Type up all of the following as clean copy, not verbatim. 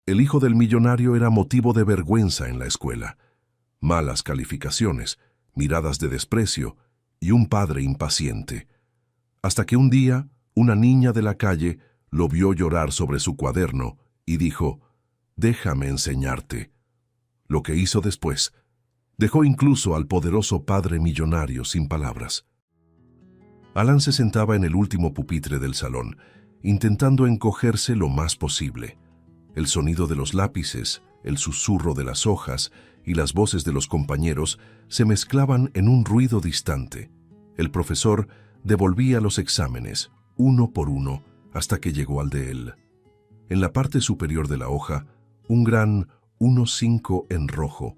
El hijo del millonario era motivo de vergüenza en la escuela. Malas calificaciones, miradas de desprecio y un padre impaciente. Hasta que un día, una niña de la calle lo vio llorar sobre su cuaderno y dijo: «Déjame enseñarte». Lo que hizo después dejó incluso al poderoso padre millonario sin palabras. Alan se sentaba en el último pupitre del salón, intentando encogerse lo más posible. El sonido de los lápices, el susurro de las hojas y las voces de los compañeros se mezclaban en un ruido distante. El profesor devolvía los exámenes, uno por uno, hasta que llegó al de él. En la parte superior de la hoja, un gran 1-5 en rojo.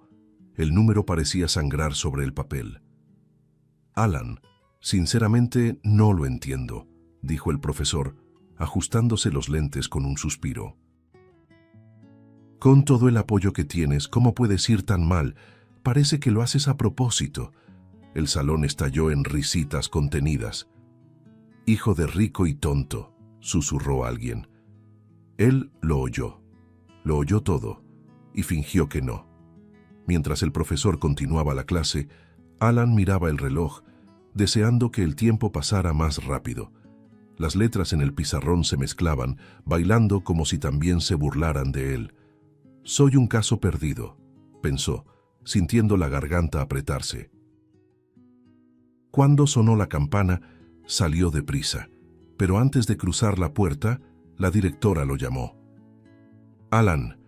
El número parecía sangrar sobre el papel. «Alan, sinceramente no lo entiendo», dijo el profesor, ajustándose los lentes con un suspiro. «Con todo el apoyo que tienes, ¿cómo puedes ir tan mal? Parece que lo haces a propósito». El salón estalló en risitas contenidas. «Hijo de rico y tonto», susurró alguien. Él lo oyó todo, y fingió que no. Mientras el profesor continuaba la clase, Alan miraba el reloj, deseando que el tiempo pasara más rápido. Las letras en el pizarrón se mezclaban, bailando como si también se burlaran de él. «Soy un caso perdido», pensó, sintiendo la garganta apretarse. Cuando sonó la campana, salió deprisa, pero antes de cruzar la puerta, la directora lo llamó. «Alan,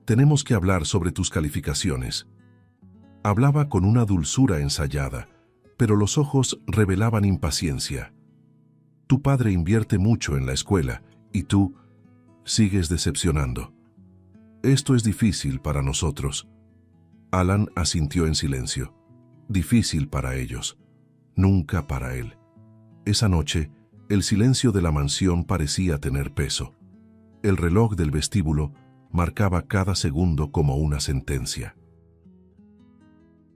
tenemos que hablar sobre tus calificaciones». Hablaba con una dulzura ensayada, pero los ojos revelaban impaciencia. «Tu padre invierte mucho en la escuela, y tú sigues decepcionando. Esto es difícil para nosotros». Alan asintió en silencio. Difícil para ellos, nunca para él. Esa noche, el silencio de la mansión parecía tener peso. El reloj del vestíbulo marcaba cada segundo como una sentencia.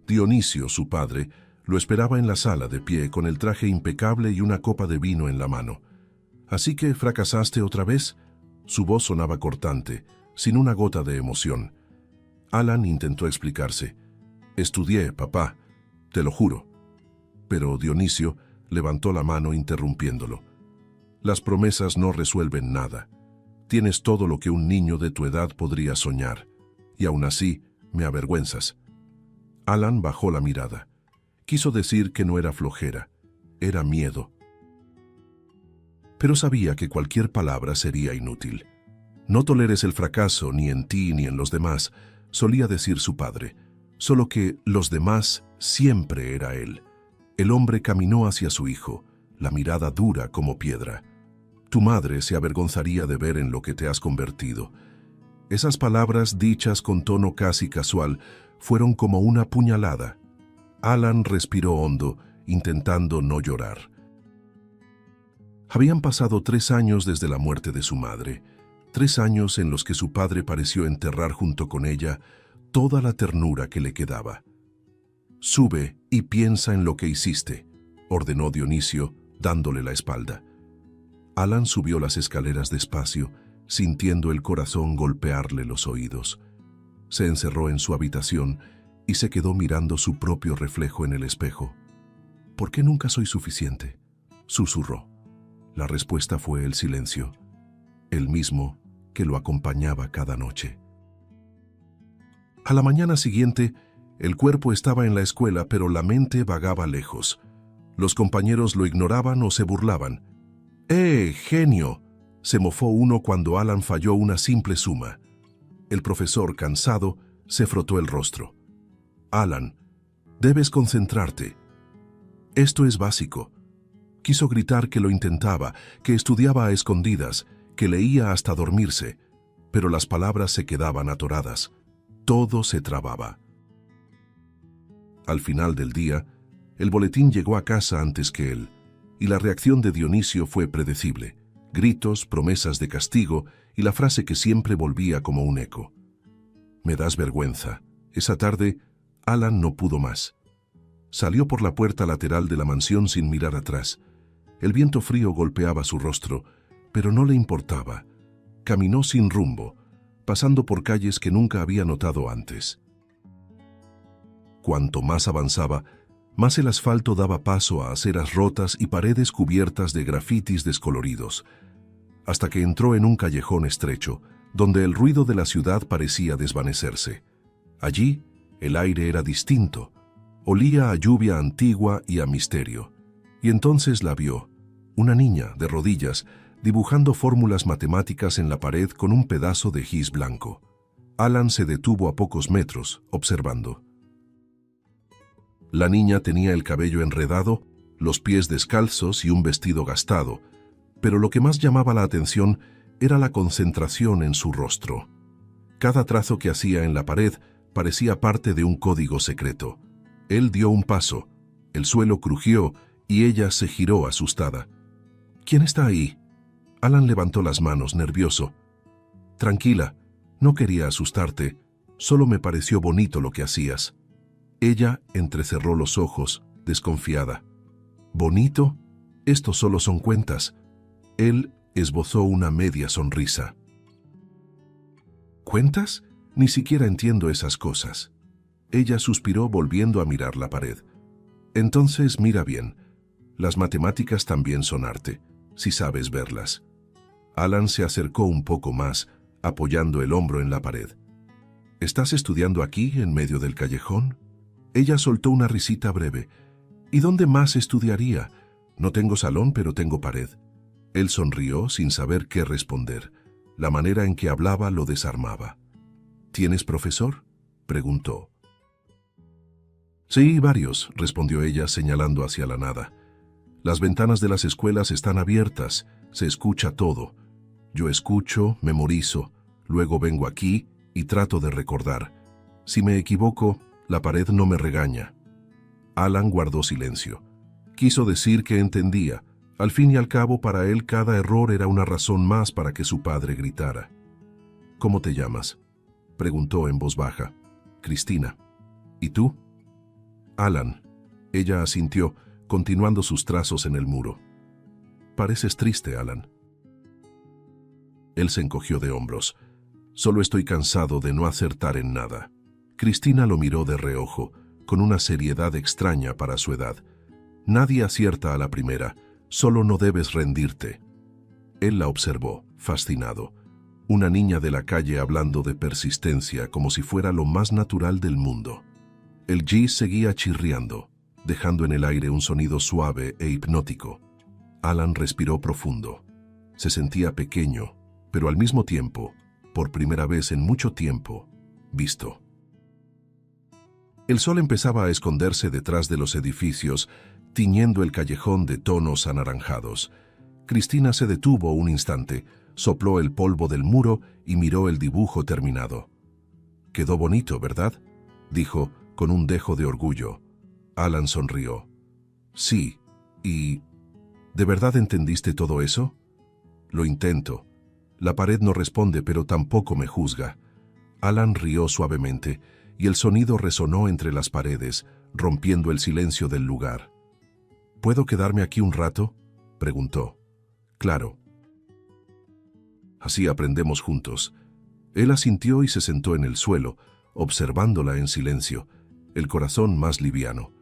Dionisio, su padre, lo esperaba en la sala de pie con el traje impecable y una copa de vino en la mano. «¿Así que fracasaste otra vez?». Su voz sonaba cortante, sin una gota de emoción. Alan intentó explicarse. «Estudié, papá, te lo juro». Pero Dionisio levantó la mano interrumpiéndolo. «Las promesas no resuelven nada. Tienes todo lo que un niño de tu edad podría soñar, y aún así me avergüenzas». Alan bajó la mirada. Quiso decir que no era flojera, era miedo. Pero sabía que cualquier palabra sería inútil. «No toleres el fracaso ni en ti ni en los demás», solía decir su padre, solo que los demás siempre era él. El hombre caminó hacia su hijo, la mirada dura como piedra. «Tu madre se avergonzaría de ver en lo que te has convertido». Esas palabras, dichas con tono casi casual, fueron como una puñalada. Alan respiró hondo, intentando no llorar. Habían pasado 3 años desde la muerte de su madre, 3 años en los que su padre pareció enterrar junto con ella toda la ternura que le quedaba. «Sube y piensa en lo que hiciste», ordenó Dionisio, dándole la espalda. Alan subió las escaleras despacio, sintiendo el corazón golpearle los oídos. Se encerró en su habitación y se quedó mirando su propio reflejo en el espejo. «¿Por qué nunca soy suficiente?», susurró. La respuesta fue el silencio, el mismo que lo acompañaba cada noche. A la mañana siguiente, el cuerpo estaba en la escuela, pero la mente vagaba lejos. Los compañeros lo ignoraban o se burlaban. Genio!, se mofó uno cuando Alan falló una simple suma. El profesor, cansado, se frotó el rostro. «Alan, debes concentrarte. Esto es básico». Quiso gritar que lo intentaba, que estudiaba a escondidas, que leía hasta dormirse, pero las palabras se quedaban atoradas. Todo se trababa. Al final del día, el boletín llegó a casa antes que él, y la reacción de Dionisio fue predecible. Gritos, promesas de castigo y la frase que siempre volvía como un eco. «Me das vergüenza». Esa tarde, Alan no pudo más. Salió por la puerta lateral de la mansión sin mirar atrás. El viento frío golpeaba su rostro, pero no le importaba. Caminó sin rumbo. pasando por calles que nunca había notado antes. Cuanto más avanzaba, más el asfalto daba paso a aceras rotas y paredes cubiertas de grafitis descoloridos, hasta que entró en un callejón estrecho, donde el ruido de la ciudad parecía desvanecerse. Allí, el aire era distinto, olía a lluvia antigua y a misterio. Y entonces la vio, una niña de rodillas, dibujando fórmulas matemáticas en la pared con un pedazo de gis blanco. Alan se detuvo a pocos metros, observando. La niña tenía el cabello enredado, los pies descalzos y un vestido gastado, pero lo que más llamaba la atención era la concentración en su rostro. Cada trazo que hacía en la pared parecía parte de un código secreto. Él dio un paso, el suelo crujió y ella se giró asustada. ¿Quién está ahí? Alan levantó las manos, nervioso. Tranquila, no quería asustarte, solo me pareció bonito lo que hacías. Ella entrecerró los ojos, desconfiada. ¿Bonito? Estos solo son cuentas. Él esbozó una media sonrisa. ¿Cuentas? Ni siquiera entiendo esas cosas. Ella suspiró volviendo a mirar la pared. Entonces mira bien. Las matemáticas también son arte, si sabes verlas. Alan se acercó un poco más, apoyando el hombro en la pared. ¿Estás estudiando aquí, en medio del callejón? Ella soltó una risita breve. ¿Y dónde más estudiaría? No tengo salón, pero tengo pared. Él sonrió sin saber qué responder. La manera en que hablaba lo desarmaba. ¿Tienes profesor?, preguntó. Sí, varios, respondió ella señalando hacia la nada. Las ventanas de las escuelas están abiertas, se escucha todo. Yo escucho, memorizo, luego vengo aquí y trato de recordar. Si me equivoco, la pared no me regaña. Alan guardó silencio. Quiso decir que entendía. Al fin y al cabo, para él cada error era una razón más para que su padre gritara. ¿Cómo te llamas?, preguntó en voz baja. Cristina. ¿Y tú? Alan. Ella asintió, continuando sus trazos en el muro. Pareces triste, Alan. Él se encogió de hombros. Solo estoy cansado de no acertar en nada. Cristina lo miró de reojo, con una seriedad extraña para su edad. Nadie acierta a la primera, solo no debes rendirte. Él la observó, fascinado. Una niña de la calle hablando de persistencia como si fuera lo más natural del mundo. El gis seguía chirriando, dejando en el aire un sonido suave e hipnótico. Alan respiró profundo. Se sentía pequeño, pero al mismo tiempo, por primera vez en mucho tiempo, visto. El sol empezaba a esconderse detrás de los edificios, tiñendo el callejón de tonos anaranjados. Cristina se detuvo un instante, sopló el polvo del muro y miró el dibujo terminado. «Quedó bonito, ¿verdad?», dijo, con un dejo de orgullo. Alan sonrió. «Sí, y... ¿de verdad entendiste todo eso?». «Lo intento. La pared no responde, pero tampoco me juzga». Alan rió suavemente, y el sonido resonó entre las paredes, rompiendo el silencio del lugar. «¿Puedo quedarme aquí un rato?», preguntó. «Claro». «Así aprendemos juntos». Él asintió y se sentó en el suelo, observándola en silencio, el corazón más liviano.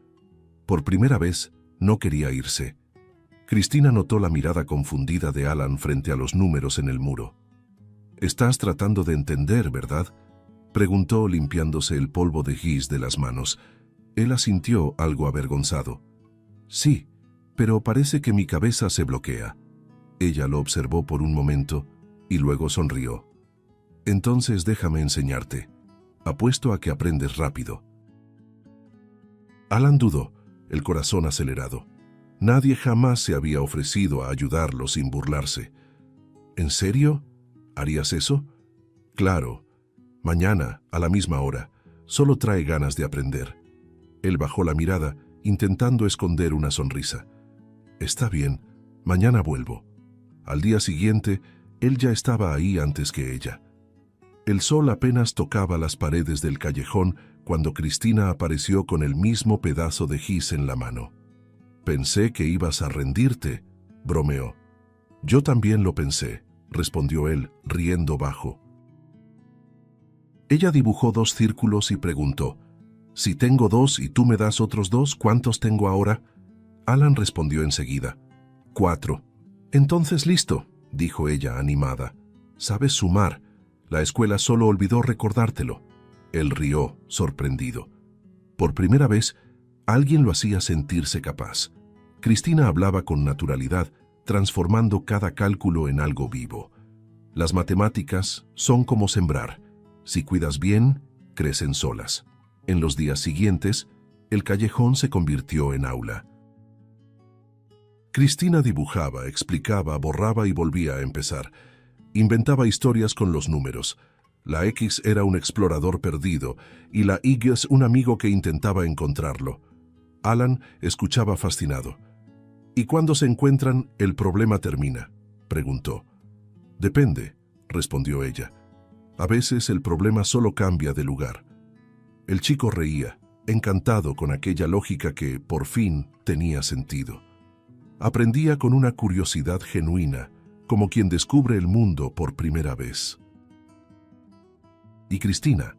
Por primera vez, no quería irse. Cristina notó la mirada confundida de Alan frente a los números en el muro. «Estás tratando de entender, ¿verdad?», preguntó limpiándose el polvo de gis de las manos. Él asintió algo avergonzado. «Sí, pero parece que mi cabeza se bloquea». Ella lo observó por un momento y luego sonrió. «Entonces déjame enseñarte. Apuesto a que aprendes rápido». Alan dudó, el corazón acelerado. Nadie jamás se había ofrecido a ayudarlo sin burlarse. «¿En serio? ¿Harías eso?». «Claro. Mañana, a la misma hora. Solo trae ganas de aprender». Él bajó la mirada, intentando esconder una sonrisa. «Está bien, mañana vuelvo». Al día siguiente, él ya estaba ahí antes que ella. El sol apenas tocaba las paredes del callejón cuando Cristina apareció con el mismo pedazo de gis en la mano. «Pensé que ibas a rendirte», bromeó. «Yo también lo pensé», respondió él, riendo bajo. Ella dibujó 2 círculos y preguntó, «Si tengo 2 y tú me das otros 2, ¿cuántos tengo ahora?» Alan respondió enseguida, 4. «Entonces listo», dijo ella animada. «Sabes sumar. La escuela solo olvidó recordártelo». Él rió, sorprendido. Por primera vez, alguien lo hacía sentirse capaz. Cristina hablaba con naturalidad, transformando cada cálculo en algo vivo. Las matemáticas son como sembrar. Si cuidas bien, crecen solas. En los días siguientes, el callejón se convirtió en aula. Cristina dibujaba, explicaba, borraba y volvía a empezar. Inventaba historias con los números. La X era un explorador perdido y la Y es un amigo que intentaba encontrarlo. Alan escuchaba fascinado. «¿Y cuando se encuentran, el problema termina?», preguntó. «Depende», respondió ella. «A veces el problema solo cambia de lugar». El chico reía, encantado con aquella lógica que, por fin, tenía sentido. Aprendía con una curiosidad genuina, como quien descubre el mundo por primera vez. Y Cristina,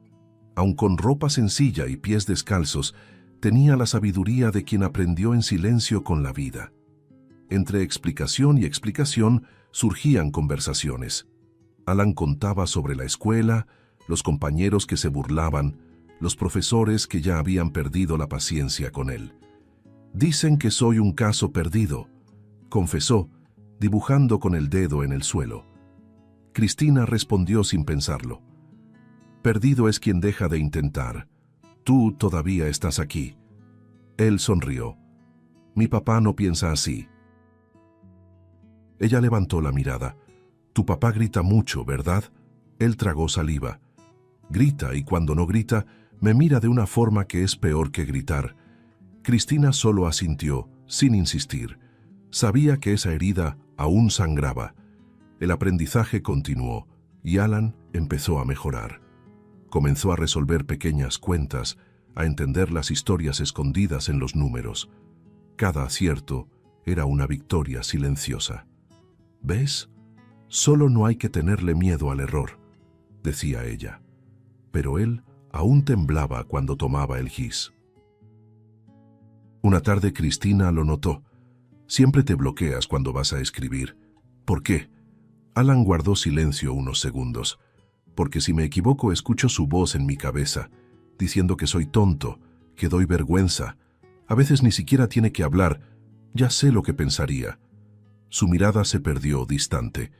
aun con ropa sencilla y pies descalzos, tenía la sabiduría de quien aprendió en silencio con la vida. Entre explicación y explicación surgían conversaciones. Alan contaba sobre la escuela, los compañeros que se burlaban, los profesores que ya habían perdido la paciencia con él. «Dicen que soy un caso perdido», confesó, dibujando con el dedo en el suelo. Cristina respondió sin pensarlo. «Perdido es quien deja de intentar. Tú todavía estás aquí». Él sonrió. «Mi papá no piensa así». Ella levantó la mirada. «Tu papá grita mucho, ¿verdad?». Él tragó saliva. «Grita y cuando no grita, me mira de una forma que es peor que gritar». Cristina solo asintió, sin insistir. Sabía que esa herida aún sangraba. El aprendizaje continuó y Alan empezó a mejorar. Comenzó a resolver pequeñas cuentas, a entender las historias escondidas en los números. Cada acierto era una victoria silenciosa. «¿Ves? Solo no hay que tenerle miedo al error», decía ella. Pero él aún temblaba cuando tomaba el gis. Una tarde Cristina lo notó. «Siempre te bloqueas cuando vas a escribir». «¿Por qué?». Alan guardó silencio unos segundos. «Porque si me equivoco escucho su voz en mi cabeza, diciendo que soy tonto, que doy vergüenza. A veces ni siquiera tiene que hablar, ya sé lo que pensaría». Su mirada se perdió distante.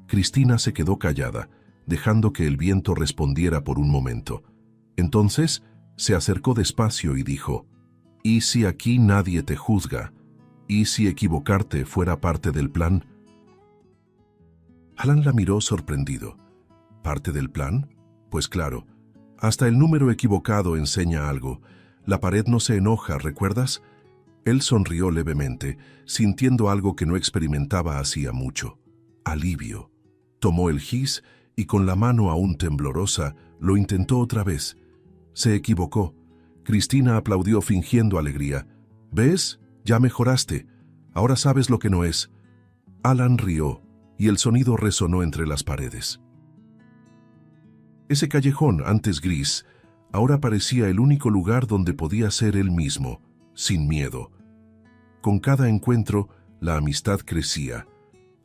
Cristina se quedó callada, dejando que el viento respondiera por un momento. Entonces se acercó despacio y dijo, «¿Y si aquí nadie te juzga? ¿Y si equivocarte fuera parte del plan?». Alan la miró sorprendido. «¿Parte del plan? Pues claro. Hasta el número equivocado enseña algo. La pared no se enoja, ¿recuerdas?». Él sonrió levemente, sintiendo algo que no experimentaba hacía mucho. Alivio. Tomó el gis y con la mano aún temblorosa lo intentó otra vez. Se equivocó. Cristina aplaudió fingiendo alegría. «¿Ves? Ya mejoraste. Ahora sabes lo que no es». Alan rió y el sonido resonó entre las paredes. Ese callejón, antes gris, ahora parecía el único lugar donde podía ser él mismo, sin miedo. Con cada encuentro, la amistad crecía.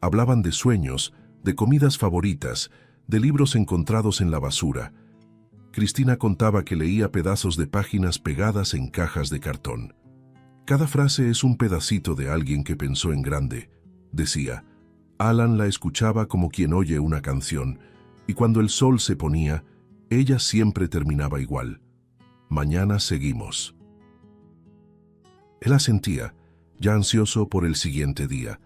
Hablaban de sueños, de comidas favoritas, de libros encontrados en la basura. Cristina contaba que leía pedazos de páginas pegadas en cajas de cartón. «Cada frase es un pedacito de alguien que pensó en grande», decía. Alan la escuchaba como quien oye una canción, y cuando el sol se ponía, ella siempre terminaba igual. «Mañana seguimos». Él asentía, ya ansioso por el siguiente día.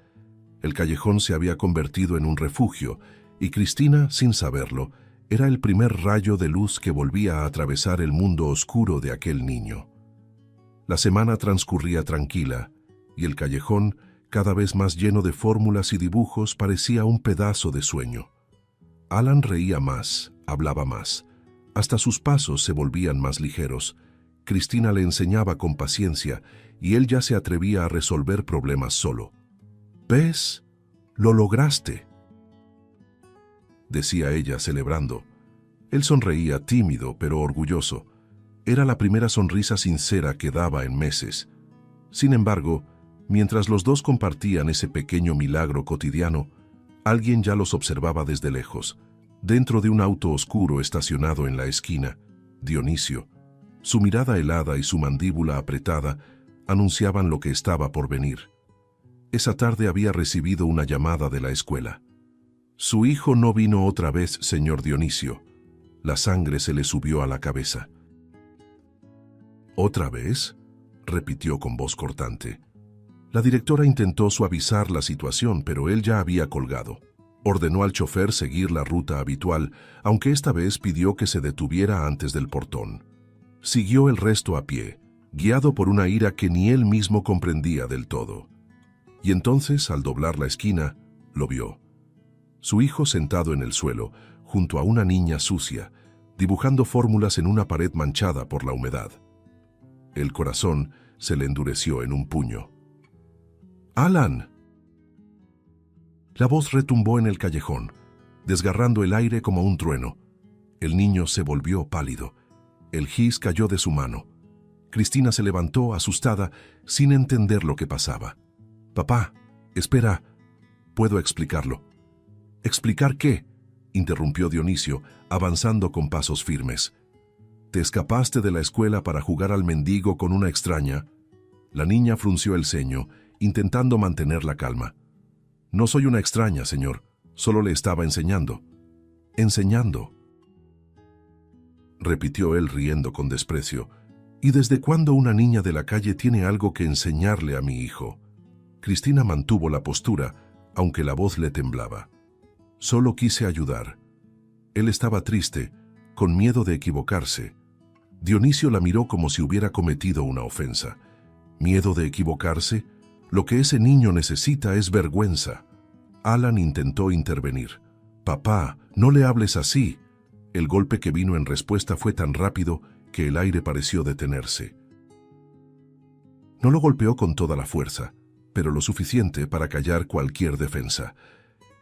El callejón se había convertido en un refugio, y Cristina, sin saberlo, era el primer rayo de luz que volvía a atravesar el mundo oscuro de aquel niño. La semana transcurría tranquila, y el callejón, cada vez más lleno de fórmulas y dibujos, parecía un pedazo de sueño. Alan reía más, hablaba más. Hasta sus pasos se volvían más ligeros. Cristina le enseñaba con paciencia, y él ya se atrevía a resolver problemas solo. «¿Ves? Lo lograste», decía ella celebrando. Él sonreía, tímido pero orgulloso. Era la primera sonrisa sincera que daba en meses. Sin embargo, mientras los dos compartían ese pequeño milagro cotidiano, alguien ya los observaba desde lejos, dentro de un auto oscuro estacionado en la esquina. Dionisio, su mirada helada y su mandíbula apretada, anunciaban lo que estaba por venir. Esa tarde había recibido una llamada de la escuela. Su hijo no vino otra vez, señor Dionisio. La sangre se le subió a la cabeza. ¿Otra vez?, repitió con voz cortante. La directora intentó suavizar la situación, pero él ya había colgado. Ordenó al chofer seguir la ruta habitual, aunque esta vez pidió que se detuviera antes del portón. Siguió el resto a pie, guiado por una ira que ni él mismo comprendía del todo. Y entonces, al doblar la esquina, lo vio. Su hijo sentado en el suelo, junto a una niña sucia, dibujando fórmulas en una pared manchada por la humedad. El corazón se le endureció en un puño. ¡Alan! La voz retumbó en el callejón, desgarrando el aire como un trueno. El niño se volvió pálido. El gis cayó de su mano. Cristina se levantó, asustada, sin entender lo que pasaba. «Papá, espera, puedo explicarlo». «¿Explicar qué?», interrumpió Dionisio, avanzando con pasos firmes. «¿Te escapaste de la escuela para jugar al mendigo con una extraña?». La niña frunció el ceño, intentando mantener la calma. «No soy una extraña, señor. Solo le estaba enseñando». «¿Enseñando?», repitió él riendo con desprecio. «¿Y desde cuándo una niña de la calle tiene algo que enseñarle a mi hijo?». Cristina mantuvo la postura, aunque la voz le temblaba. «Solo quise ayudar». Él estaba triste, con miedo de equivocarse. Dionisio la miró como si hubiera cometido una ofensa. ¿Miedo de equivocarse? Lo que ese niño necesita es vergüenza. Alan intentó intervenir. «Papá, no le hables así». El golpe que vino en respuesta fue tan rápido que el aire pareció detenerse. No lo golpeó con toda la fuerza, pero lo suficiente para callar cualquier defensa.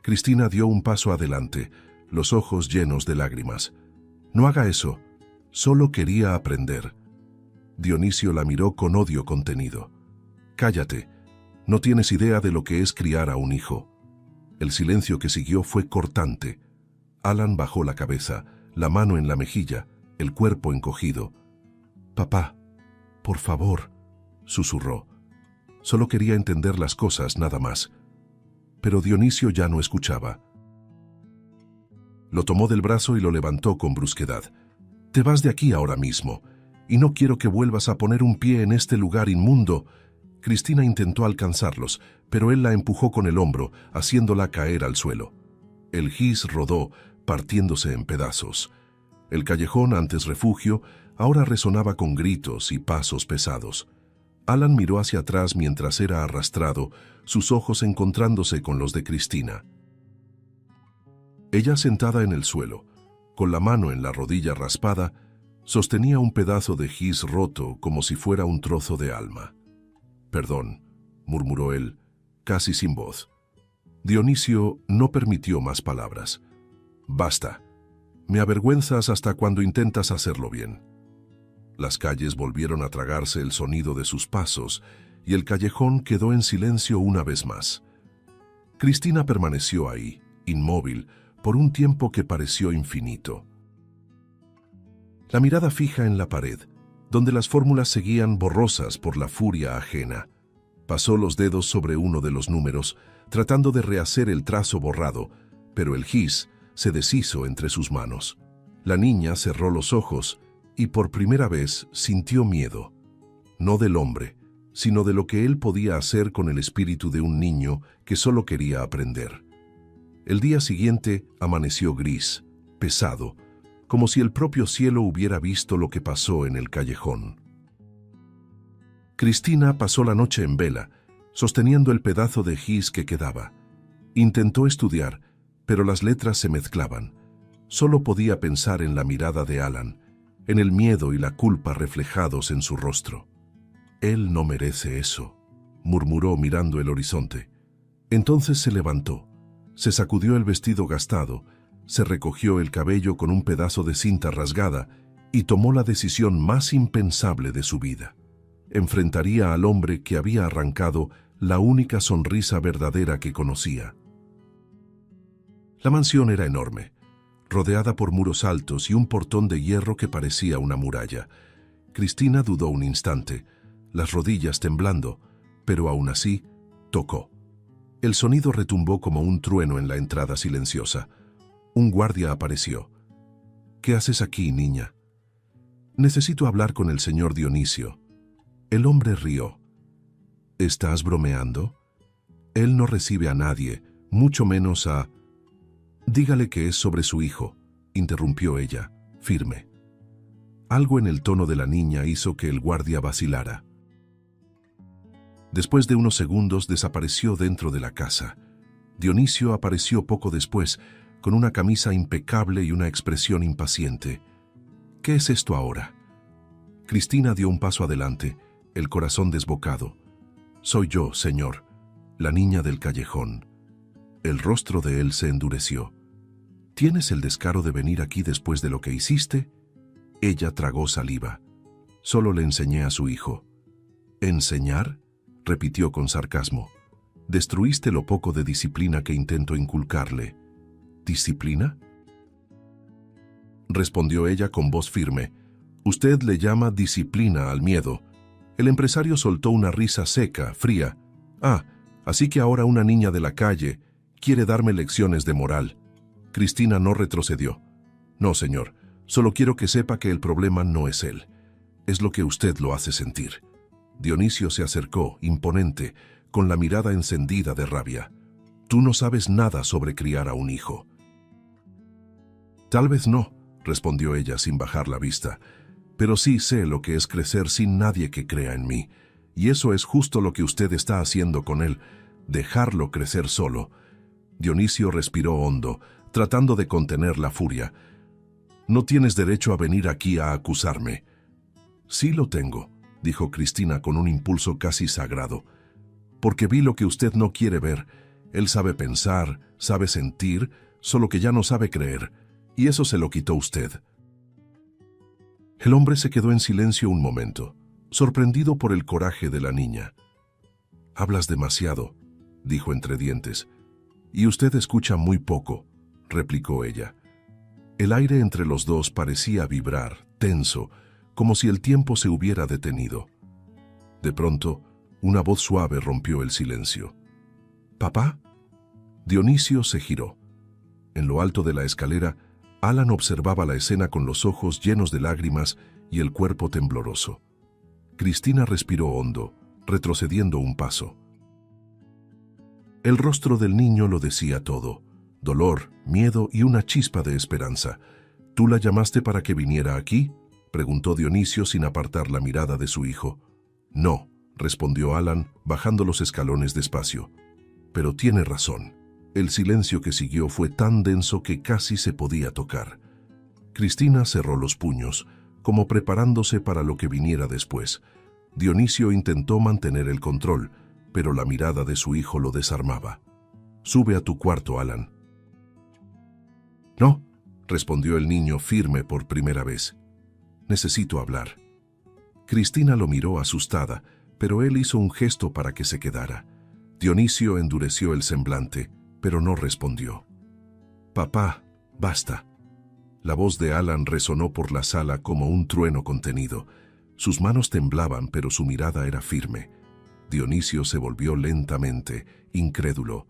Cristina dio un paso adelante, los ojos llenos de lágrimas. «No haga eso. Solo quería aprender». Dionisio la miró con odio contenido. «Cállate. No tienes idea de lo que es criar a un hijo». El silencio que siguió fue cortante. Alan bajó la cabeza, la mano en la mejilla, el cuerpo encogido. «Papá, por favor», susurró. Solo quería entender las cosas, nada más. Pero Dionisio ya no escuchaba. Lo tomó del brazo y lo levantó con brusquedad. «Te vas de aquí ahora mismo, y no quiero que vuelvas a poner un pie en este lugar inmundo». Cristina intentó alcanzarlos, pero él la empujó con el hombro, haciéndola caer al suelo. El gis rodó, partiéndose en pedazos. El callejón, antes refugio, ahora resonaba con gritos y pasos pesados. Alan miró hacia atrás mientras era arrastrado, sus ojos encontrándose con los de Cristina. Ella, sentada en el suelo, con la mano en la rodilla raspada, sostenía un pedazo de gis roto como si fuera un trozo de alma. «Perdón», murmuró él, casi sin voz. Dionisio no permitió más palabras. «Basta. Me avergüenzas hasta cuando intentas hacerlo bien». Las calles volvieron a tragarse el sonido de sus pasos y el callejón quedó en silencio una vez más. Cristina permaneció ahí, inmóvil, por un tiempo que pareció infinito. La mirada fija en la pared, donde las fórmulas seguían borrosas por la furia ajena. Pasó los dedos sobre uno de los números, tratando de rehacer el trazo borrado, pero el gis se deshizo entre sus manos. La niña cerró los ojos y por primera vez sintió miedo, no del hombre, sino de lo que él podía hacer con el espíritu de un niño que solo quería aprender. El día siguiente amaneció gris, pesado, como si el propio cielo hubiera visto lo que pasó en el callejón. Cristina pasó la noche en vela, sosteniendo el pedazo de gis que quedaba. Intentó estudiar, pero las letras se mezclaban. Solo podía pensar en la mirada de Alan, en el miedo y la culpa reflejados en su rostro. «Él no merece eso», murmuró mirando el horizonte. Entonces se levantó, se sacudió el vestido gastado, Se recogió el cabello con un pedazo de cinta rasgada y tomó la decisión más impensable de su vida. Enfrentaría al hombre que había arrancado la única sonrisa verdadera que conocía. La mansión era enorme, rodeada por muros altos y un portón de hierro que parecía una muralla. Cristina dudó un instante, las rodillas temblando, pero aún así tocó. El sonido retumbó como un trueno en la entrada silenciosa. Un guardia apareció. «¿Qué haces aquí, niña?» «Necesito hablar con el señor Dionisio». El hombre rió. «¿Estás bromeando? Él no recibe a nadie, mucho menos a...» «Dígale que es sobre su hijo», interrumpió ella, firme. Algo en el tono de la niña hizo que el guardia vacilara. Después de unos segundos desapareció dentro de la casa. Dionisio apareció poco después, con una camisa impecable y una expresión impaciente. «¿Qué es esto ahora?» Cristina dio un paso adelante, el corazón desbocado. «Soy yo, señor, la niña del callejón». El rostro de él se endureció. «¿Tienes el descaro de venir aquí después de lo que hiciste?» Ella tragó saliva. «Solo le enseñé a su hijo». «¿Enseñar?», repitió con sarcasmo. «Destruiste lo poco de disciplina que intento inculcarle». «¿Disciplina?», respondió ella con voz firme. «Usted le llama disciplina al miedo». El empresario soltó una risa seca, fría. «Ah, así que ahora una niña de la calle quiere darme lecciones de moral». Cristina no retrocedió. «No, señor, solo quiero que sepa que el problema no es él. Es lo que usted lo hace sentir». Dionisio se acercó, imponente, con la mirada encendida de rabia. «Tú no sabes nada sobre criar a un hijo». «Tal vez no», respondió ella sin bajar la vista, «pero sí sé lo que es crecer sin nadie que crea en mí. Y eso es justo lo que usted está haciendo con él, dejarlo crecer solo». Dionisio respiró hondo, tratando de contener la furia. «No tienes derecho a venir aquí a acusarme». «Sí lo tengo», dijo Cristina con un impulso casi sagrado. «Porque vi lo que usted no quiere ver. Él sabe pensar, sabe sentir, solo que ya no sabe creer. Y eso se lo quitó usted». El hombre se quedó en silencio un momento, sorprendido por el coraje de la niña. «Hablas demasiado», dijo entre dientes. «Y usted escucha muy poco», replicó ella. El aire entre los dos parecía vibrar, tenso, como si el tiempo se hubiera detenido. De pronto, una voz suave rompió el silencio. «¿Papá?». Dionisio se giró. En lo alto de la escalera, Alan observaba la escena con los ojos llenos de lágrimas y el cuerpo tembloroso. Cristina respiró hondo, retrocediendo un paso. El rostro del niño lo decía todo: dolor, miedo y una chispa de esperanza. «¿Tú la llamaste para que viniera aquí?», preguntó Dionisio sin apartar la mirada de su hijo. «No», respondió Alan, bajando los escalones despacio. «Pero tiene razón». El silencio que siguió fue tan denso que casi se podía tocar. Cristina cerró los puños, como preparándose para lo que viniera después. Dionisio intentó mantener el control, pero la mirada de su hijo lo desarmaba. «Sube a tu cuarto, Alan». «No», respondió el niño firme por primera vez. «Necesito hablar». Cristina lo miró asustada, pero él hizo un gesto para que se quedara. Dionisio endureció el semblante, pero no respondió. «Papá, basta». La voz de Alan resonó por la sala como un trueno contenido. Sus manos temblaban, pero su mirada era firme. Dionisio se volvió lentamente, incrédulo.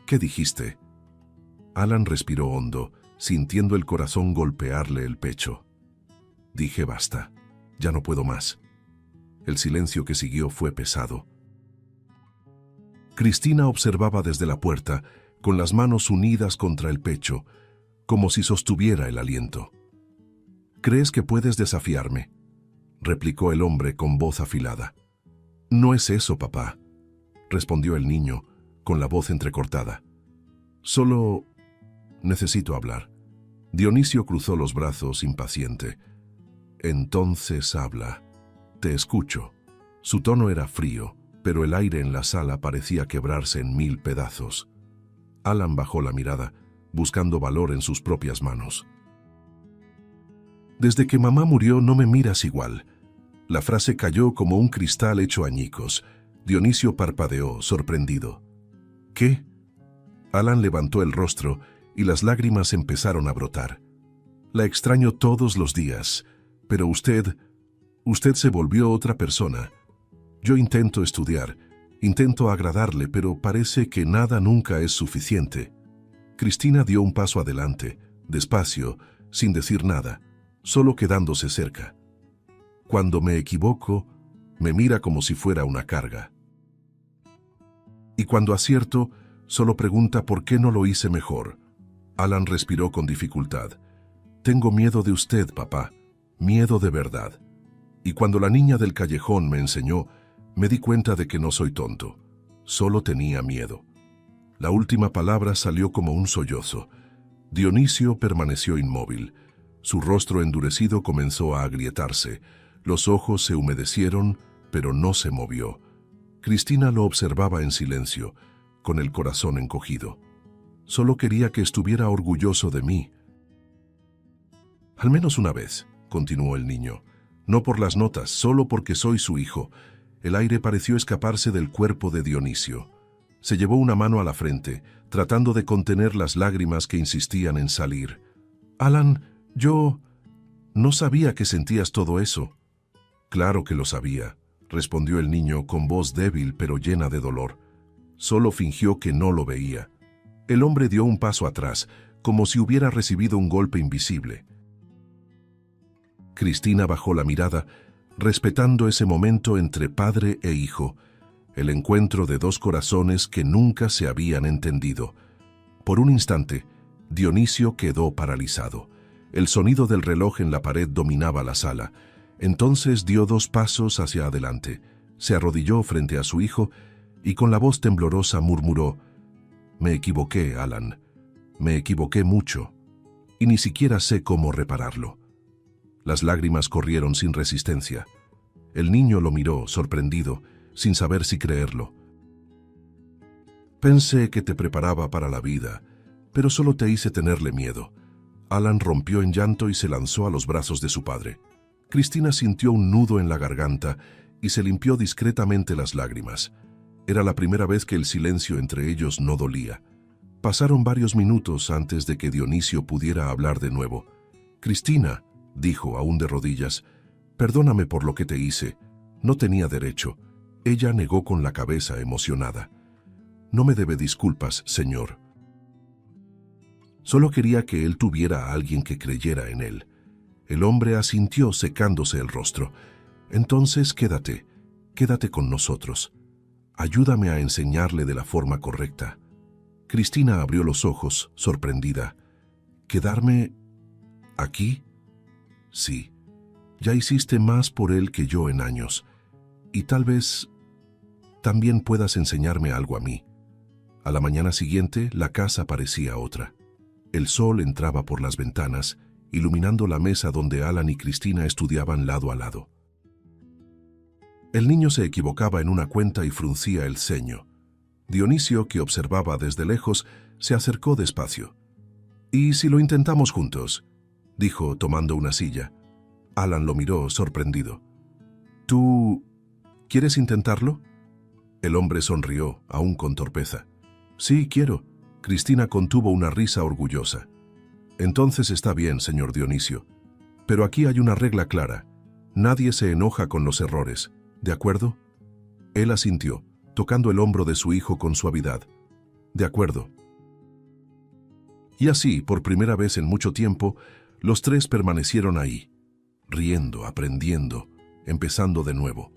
«¿Qué dijiste?». Alan respiró hondo, sintiendo el corazón golpearle el pecho. «Dije basta. Ya no puedo más». El silencio que siguió fue pesado. Cristina observaba desde la puerta, con las manos unidas contra el pecho, como si sostuviera el aliento. «¿Crees que puedes desafiarme?», replicó el hombre con voz afilada. «No es eso, papá», respondió el niño, con la voz entrecortada. «Solo necesito hablar». Dionisio cruzó los brazos, impaciente. «Entonces habla. Te escucho». Su tono era frío, pero el aire en la sala parecía quebrarse en 1000 pedazos. Alan bajó la mirada, buscando valor en sus propias manos. Desde que mamá murió no me miras igual. La frase cayó como un cristal hecho añicos. Dionisio parpadeó, sorprendido. ¿Qué? Alan levantó el rostro y las lágrimas empezaron a brotar. La extraño todos los días, pero usted se volvió otra persona. Yo intento estudiar, intento agradarle, pero parece que nada nunca es suficiente. Cristina dio un paso adelante, despacio, sin decir nada, solo quedándose cerca. Cuando me equivoco, me mira como si fuera una carga. Y cuando acierto, solo pregunta por qué no lo hice mejor. Alan respiró con dificultad. Tengo miedo de usted, papá, miedo de verdad. Y cuando la niña del callejón me enseñó, me di cuenta de que no soy tonto. Solo tenía miedo. La última palabra salió como un sollozo. Dionisio permaneció inmóvil. Su rostro endurecido comenzó a agrietarse. Los ojos se humedecieron, pero no se movió. Cristina lo observaba en silencio, con el corazón encogido. Solo quería que estuviera orgulloso de mí. Al menos una vez, continuó el niño. No por las notas, solo porque soy su hijo. El aire pareció escaparse del cuerpo de Dionisio. Se llevó una mano a la frente, tratando de contener las lágrimas que insistían en salir. Alan, yo no sabía que sentías todo eso. Claro que lo sabía, respondió el niño con voz débil pero llena de dolor. Solo fingió que no lo veía. El hombre dio un paso atrás, como si hubiera recibido un golpe invisible. Cristina bajó la mirada, respetando ese momento entre padre e hijo, el encuentro de dos corazones que nunca se habían entendido. Por un instante, Dionisio quedó paralizado. El sonido del reloj en la pared dominaba la sala. Entonces dio 2 pasos hacia adelante, se arrodilló frente a su hijo y con la voz temblorosa murmuró: «Me equivoqué, Alan. Me equivoqué mucho, y ni siquiera sé cómo repararlo». Las lágrimas corrieron sin resistencia. El niño lo miró, sorprendido, sin saber si creerlo. «Pensé que te preparaba para la vida, pero solo te hice tenerle miedo». Alan rompió en llanto y se lanzó a los brazos de su padre. Cristina sintió un nudo en la garganta y se limpió discretamente las lágrimas. Era la primera vez que el silencio entre ellos no dolía. Pasaron varios minutos antes de que Dionisio pudiera hablar de nuevo. «Cristina», dijo aún de rodillas, «perdóname por lo que te hice. No tenía derecho». Ella negó con la cabeza emocionada. «No me debe disculpas, señor. Solo quería que él tuviera a alguien que creyera en él». El hombre asintió secándose el rostro. «Entonces quédate con nosotros. Ayúdame a enseñarle de la forma correcta». Cristina abrió los ojos, sorprendida. «¿Quedarme aquí?» «Sí, ya hiciste más por él que yo en años. Y tal vez también puedas enseñarme algo a mí». A la mañana siguiente, la casa parecía otra. El sol entraba por las ventanas, iluminando la mesa donde Alan y Cristina estudiaban lado a lado. El niño se equivocaba en una cuenta y fruncía el ceño. Dionisio, que observaba desde lejos, se acercó despacio. «¿Y si lo intentamos juntos?», dijo tomando una silla. Alan lo miró sorprendido. «¿Tú quieres intentarlo?». El hombre sonrió, aún con torpeza. «Sí, quiero». Cristina contuvo una risa orgullosa. «Entonces está bien, señor Dionisio. Pero aquí hay una regla clara. Nadie se enoja con los errores. ¿De acuerdo?». Él asintió, tocando el hombro de su hijo con suavidad. «De acuerdo». Y así, por primera vez en mucho tiempo, los tres permanecieron ahí, riendo, aprendiendo, empezando de nuevo.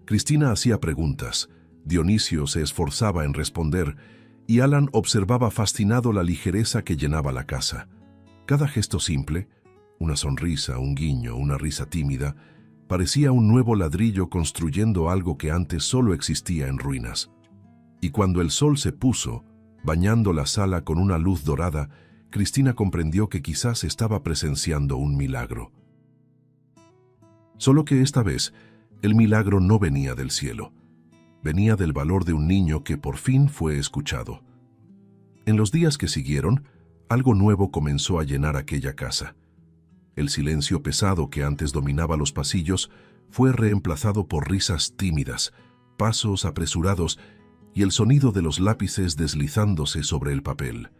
Cristina hacía preguntas, Dionisio se esforzaba en responder, y Alan observaba fascinado la ligereza que llenaba la casa. Cada gesto simple, una sonrisa, un guiño, una risa tímida, parecía un nuevo ladrillo construyendo algo que antes solo existía en ruinas. Y cuando el sol se puso, bañando la sala con una luz dorada, Cristina comprendió que quizás estaba presenciando un milagro. Solo que esta vez, el milagro no venía del cielo. Venía del valor de un niño que por fin fue escuchado. En los días que siguieron, algo nuevo comenzó a llenar aquella casa. El silencio pesado que antes dominaba los pasillos fue reemplazado por risas tímidas, pasos apresurados y el sonido de los lápices deslizándose sobre el papel.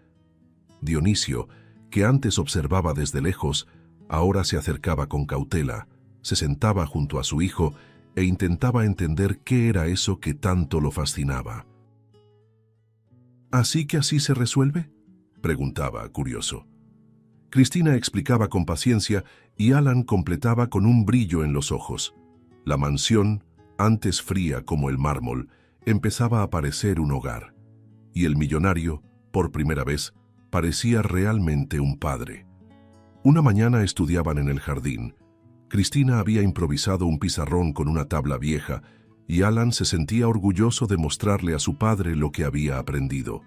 Dionisio, que antes observaba desde lejos, ahora se acercaba con cautela, se sentaba junto a su hijo e intentaba entender qué era eso que tanto lo fascinaba. ¿Así que así se resuelve?, preguntaba, curioso. Cristina explicaba con paciencia y Alan completaba con un brillo en los ojos. La mansión, antes fría como el mármol, empezaba a parecer un hogar. Y el millonario, por primera vez, parecía realmente un padre. Una mañana estudiaban en el jardín. Cristina había improvisado un pizarrón con una tabla vieja y Alan se sentía orgulloso de mostrarle a su padre lo que había aprendido.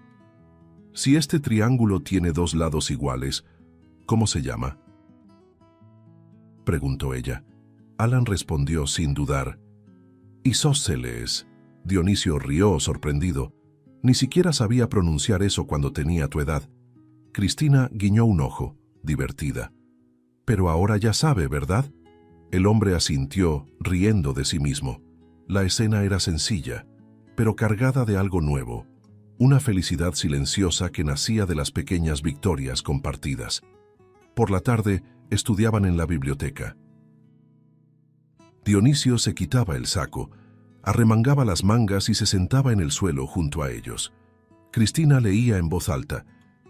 Si este triángulo tiene dos lados iguales, ¿cómo se llama?, preguntó ella. Alan respondió sin dudar. Isósceles. Dionisio rió sorprendido. Ni siquiera sabía pronunciar eso cuando tenía tu edad. Cristina guiñó un ojo, divertida. Pero ahora ya sabe, ¿verdad? El hombre asintió, riendo de sí mismo. La escena era sencilla, pero cargada de algo nuevo. Una felicidad silenciosa que nacía de las pequeñas victorias compartidas. Por la tarde, estudiaban en la biblioteca. Dionisio se quitaba el saco, arremangaba las mangas y se sentaba en el suelo junto a ellos. Cristina leía en voz alta,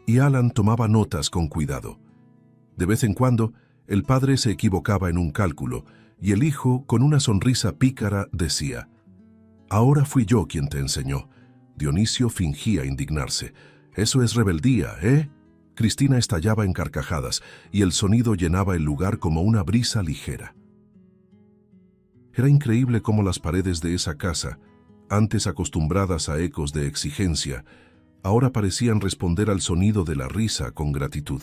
y Alan tomaba notas con cuidado. De vez en cuando, el padre se equivocaba en un cálculo, y el hijo, con una sonrisa pícara, decía: «Ahora fui yo quien te enseñó». Dionisio fingía indignarse. «Eso es rebeldía, ¿eh?». Cristina estallaba en carcajadas, y el sonido llenaba el lugar como una brisa ligera. Era increíble cómo las paredes de esa casa, antes acostumbradas a ecos de exigencia, ahora parecían responder al sonido de la risa con gratitud.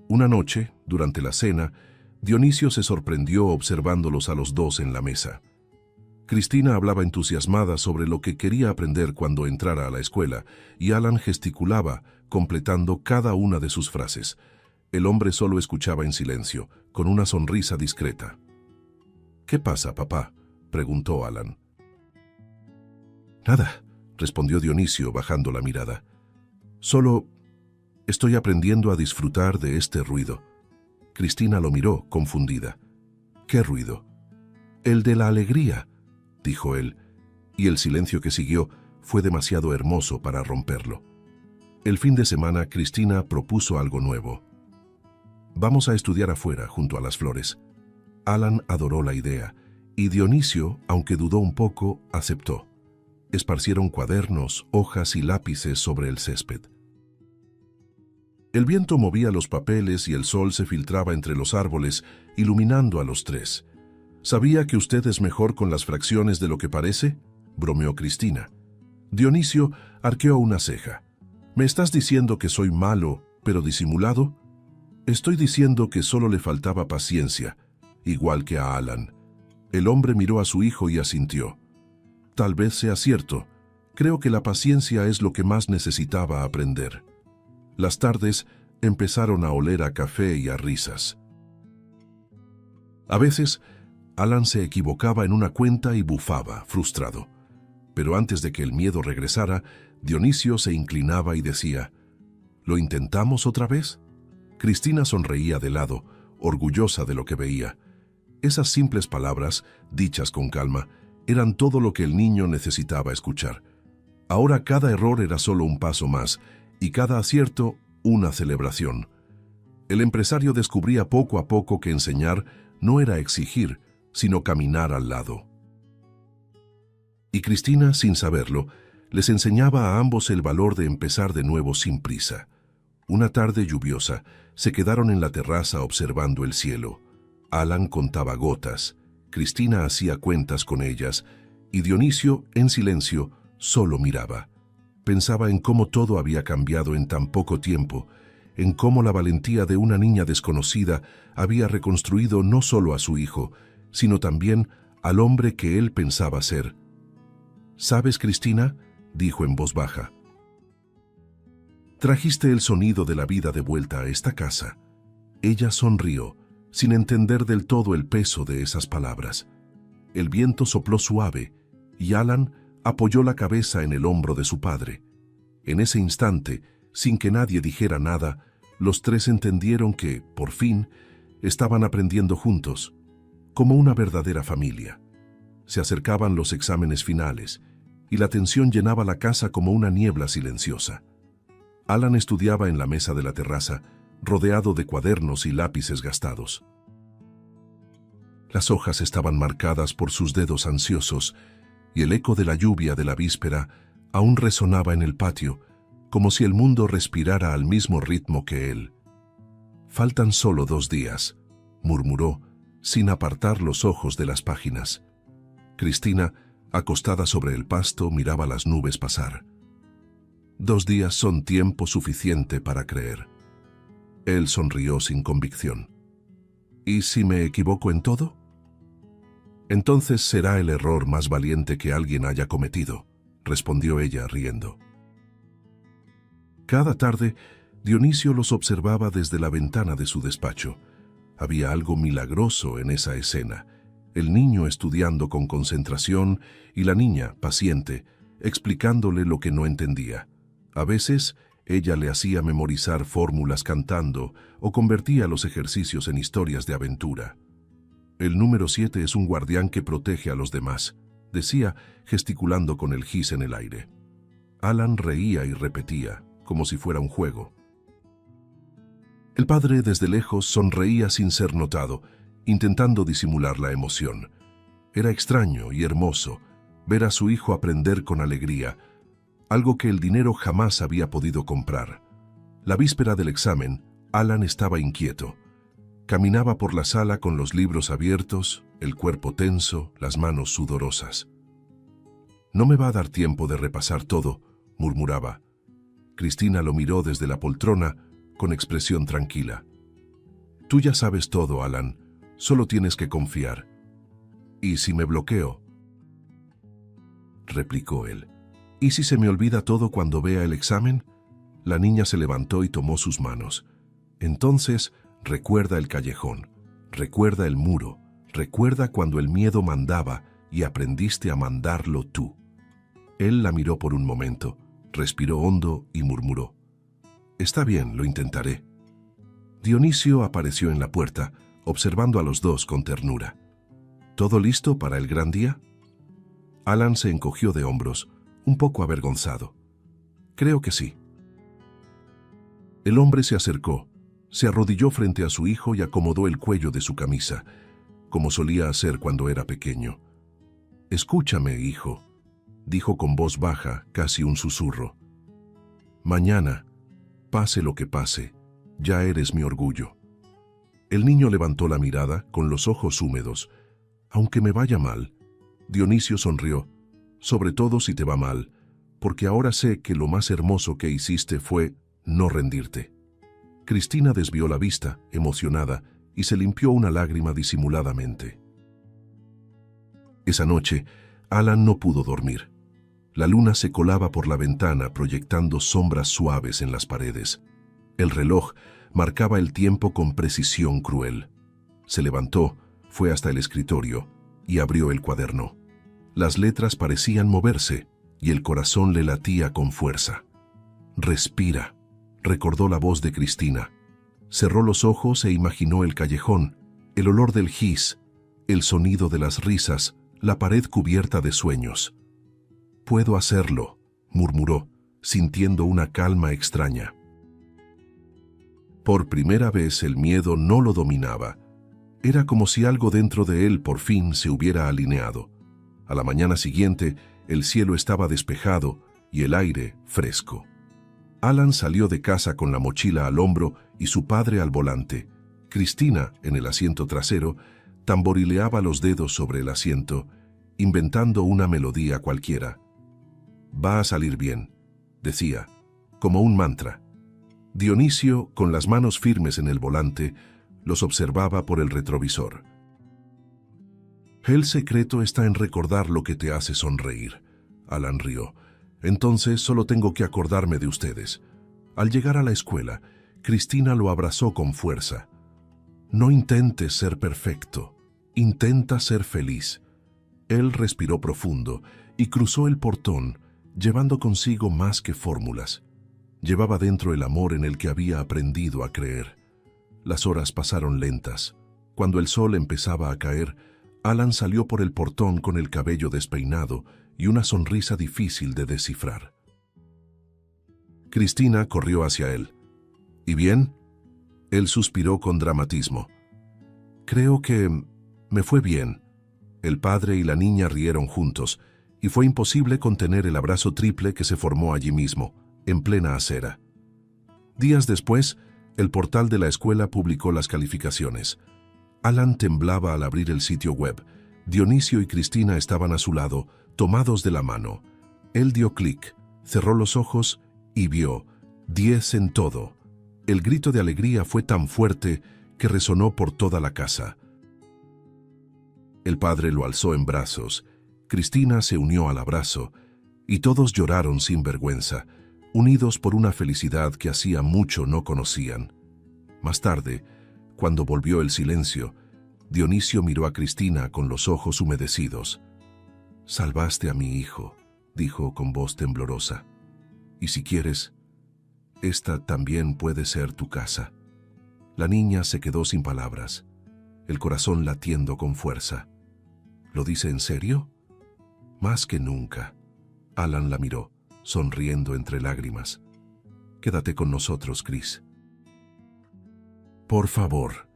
Una noche, durante la cena, Dionisio se sorprendió observándolos a los dos en la mesa. Cristina hablaba entusiasmada sobre lo que quería aprender cuando entrara a la escuela, y Alan gesticulaba, completando cada una de sus frases. El hombre solo escuchaba en silencio, con una sonrisa discreta. «¿Qué pasa, papá?», preguntó Alan. «Nada», respondió Dionisio bajando la mirada. «Solo estoy aprendiendo a disfrutar de este ruido». Cristina lo miró, confundida. «¿Qué ruido?». «El de la alegría», dijo él, y el silencio que siguió fue demasiado hermoso para romperlo. El fin de semana, Cristina propuso algo nuevo. «Vamos a estudiar afuera, junto a las flores». Alan adoró la idea, y Dionisio, aunque dudó un poco, aceptó. Esparcieron cuadernos, hojas y lápices sobre el césped. El viento movía los papeles y el sol se filtraba entre los árboles, iluminando a los tres. «¿Sabía que usted es mejor con las fracciones de lo que parece?», bromeó Cristina. Dionisio arqueó una ceja. «¿Me estás diciendo que soy malo, pero disimulado?». «Estoy diciendo que solo le faltaba paciencia, igual que a Alan». El hombre miró a su hijo y asintió. «Tal vez sea cierto. Creo que la paciencia es lo que más necesitaba aprender». Las tardes empezaron a oler a café y a risas. A veces, Alan se equivocaba en una cuenta y bufaba, frustrado. Pero antes de que el miedo regresara, Dionisio se inclinaba y decía: «¿Lo intentamos otra vez?». Cristina sonreía de lado, orgullosa de lo que veía. Esas simples palabras, dichas con calma, eran todo lo que el niño necesitaba escuchar. Ahora cada error era solo un paso más, y cada acierto una celebración. El empresario descubría poco a poco que enseñar no era exigir, sino caminar al lado. Y Cristina, sin saberlo, les enseñaba a ambos el valor de empezar de nuevo sin prisa. Una tarde lluviosa, se quedaron en la terraza observando el cielo. Alan contaba gotas, Cristina hacía cuentas con ellas, y Dionisio, en silencio, solo miraba. Pensaba en cómo todo había cambiado en tan poco tiempo, en cómo la valentía de una niña desconocida había reconstruido no solo a su hijo, sino también al hombre que él pensaba ser. «¿Sabes, Cristina?», dijo en voz baja. Trajiste el sonido de la vida de vuelta a esta casa. Ella sonrió, sin entender del todo el peso de esas palabras. El viento sopló suave, y Alan apoyó la cabeza en el hombro de su padre. En ese instante, sin que nadie dijera nada, los tres entendieron que, por fin, estaban aprendiendo juntos, como una verdadera familia. Se acercaban los exámenes finales, y la tensión llenaba la casa como una niebla silenciosa. Alan estudiaba en la mesa de la terraza, rodeado de cuadernos y lápices gastados. Las hojas estaban marcadas por sus dedos ansiosos, y el eco de la lluvia de la víspera aún resonaba en el patio, como si el mundo respirara al mismo ritmo que él. «Faltan solo 2 días», murmuró, sin apartar los ojos de las páginas. Cristina, acostada sobre el pasto, miraba las nubes pasar. 2 días son tiempo suficiente para creer. Él sonrió sin convicción. ¿Y si me equivoco en todo? Entonces será el error más valiente que alguien haya cometido, respondió ella riendo. Cada tarde, Dionisio los observaba desde la ventana de su despacho. Había algo milagroso en esa escena. El niño estudiando con concentración y la niña, paciente, explicándole lo que no entendía. A veces, ella le hacía memorizar fórmulas cantando o convertía los ejercicios en historias de aventura. «El número 7 es un guardián que protege a los demás», decía, gesticulando con el gis en el aire. Alan reía y repetía, como si fuera un juego. El padre, desde lejos, sonreía sin ser notado, intentando disimular la emoción. Era extraño y hermoso ver a su hijo aprender con alegría, algo que el dinero jamás había podido comprar. La víspera del examen, Alan estaba inquieto. Caminaba por la sala con los libros abiertos, el cuerpo tenso, las manos sudorosas. «No me va a dar tiempo de repasar todo», murmuraba. Cristina lo miró desde la poltrona con expresión tranquila. «Tú ya sabes todo, Alan. Solo tienes que confiar». «¿Y si me bloqueo?», replicó él. «¿Y si se me olvida todo cuando vea el examen?». La niña se levantó y tomó sus manos. «Entonces, recuerda el callejón, recuerda el muro, recuerda cuando el miedo mandaba y aprendiste a mandarlo tú». Él la miró por un momento, respiró hondo y murmuró: «Está bien, lo intentaré». Dionisio apareció en la puerta, observando a los dos con ternura. «¿Todo listo para el gran día?». Alan se encogió de hombros, un poco avergonzado. «Creo que sí». El hombre se acercó, se arrodilló frente a su hijo y acomodó el cuello de su camisa, como solía hacer cuando era pequeño. «Escúchame, hijo», dijo con voz baja, casi un susurro. «Mañana, pase lo que pase, ya eres mi orgullo». El niño levantó la mirada, con los ojos húmedos. «Aunque me vaya mal», Dionisio sonrió, «sobre todo si te va mal, porque ahora sé que lo más hermoso que hiciste fue no rendirte». Cristina desvió la vista, emocionada, y se limpió una lágrima disimuladamente. Esa noche, Alan no pudo dormir. La luna se colaba por la ventana proyectando sombras suaves en las paredes. El reloj marcaba el tiempo con precisión cruel. Se levantó, fue hasta el escritorio y abrió el cuaderno. Las letras parecían moverse y el corazón le latía con fuerza. «Respira», recordó la voz de Cristina. Cerró los ojos e imaginó el callejón, el olor del gis, el sonido de las risas, la pared cubierta de sueños. «Puedo hacerlo», murmuró, sintiendo una calma extraña. Por primera vez el miedo no lo dominaba. Era como si algo dentro de él por fin se hubiera alineado. A la mañana siguiente, el cielo estaba despejado y el aire fresco. Alan salió de casa con la mochila al hombro y su padre al volante. Cristina, en el asiento trasero, tamborileaba los dedos sobre el asiento, inventando una melodía cualquiera. «Va a salir bien», decía, como un mantra. Dionisio, con las manos firmes en el volante, los observaba por el retrovisor. «El secreto está en recordar lo que te hace sonreír», Alan rió. «Entonces solo tengo que acordarme de ustedes. Al llegar a la escuela, Cristina lo abrazó con fuerza. No intentes ser perfecto, intenta ser feliz. Él respiró profundo y cruzó el portón, llevando consigo más que fórmulas. Llevaba dentro el amor en el que había aprendido a creer. Las horas pasaron lentas. Cuando el sol empezaba a caer, Alan salió por el portón con el cabello despeinado y una sonrisa difícil de descifrar. Cristina corrió hacia él. ¿Y bien? Él suspiró con dramatismo. Creo que me fue bien. El padre y la niña rieron juntos, y fue imposible contener el abrazo triple que se formó allí mismo, en plena acera. Días después, el portal de la escuela publicó las calificaciones. Alan temblaba al abrir el sitio web. Dionisio y Cristina estaban a su lado, tomados de la mano. Él dio clic, cerró los ojos y vio 10 en todo. El grito de alegría fue tan fuerte que resonó por toda la casa. El padre lo alzó en brazos, Cristina se unió al abrazo, y todos lloraron sin vergüenza, unidos por una felicidad que hacía mucho no conocían. Más tarde, cuando volvió el silencio, Dionisio miró a Cristina con los ojos humedecidos. «Salvaste a mi hijo», dijo con voz temblorosa. «Y si quieres, esta también puede ser tu casa». La niña se quedó sin palabras, el corazón latiendo con fuerza. «¿Lo dice en serio?» «Más que nunca». Alan la miró, sonriendo entre lágrimas. «Quédate con nosotros, Cris». «Por favor».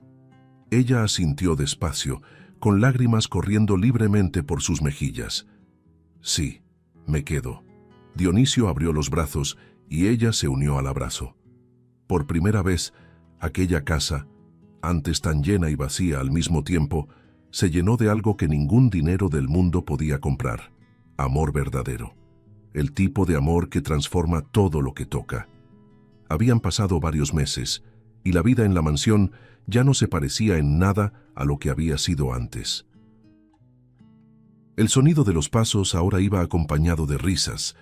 Ella asintió despacio, con lágrimas corriendo libremente por sus mejillas. «Sí, me quedo». Dionisio abrió los brazos y ella se unió al abrazo. Por primera vez, aquella casa, antes tan llena y vacía al mismo tiempo, se llenó de algo que ningún dinero del mundo podía comprar: amor verdadero. El tipo de amor que transforma todo lo que toca. Habían pasado varios meses, y la vida en la mansión ya no se parecía en nada a lo que había sido antes. El sonido de los pasos ahora iba acompañado de risas.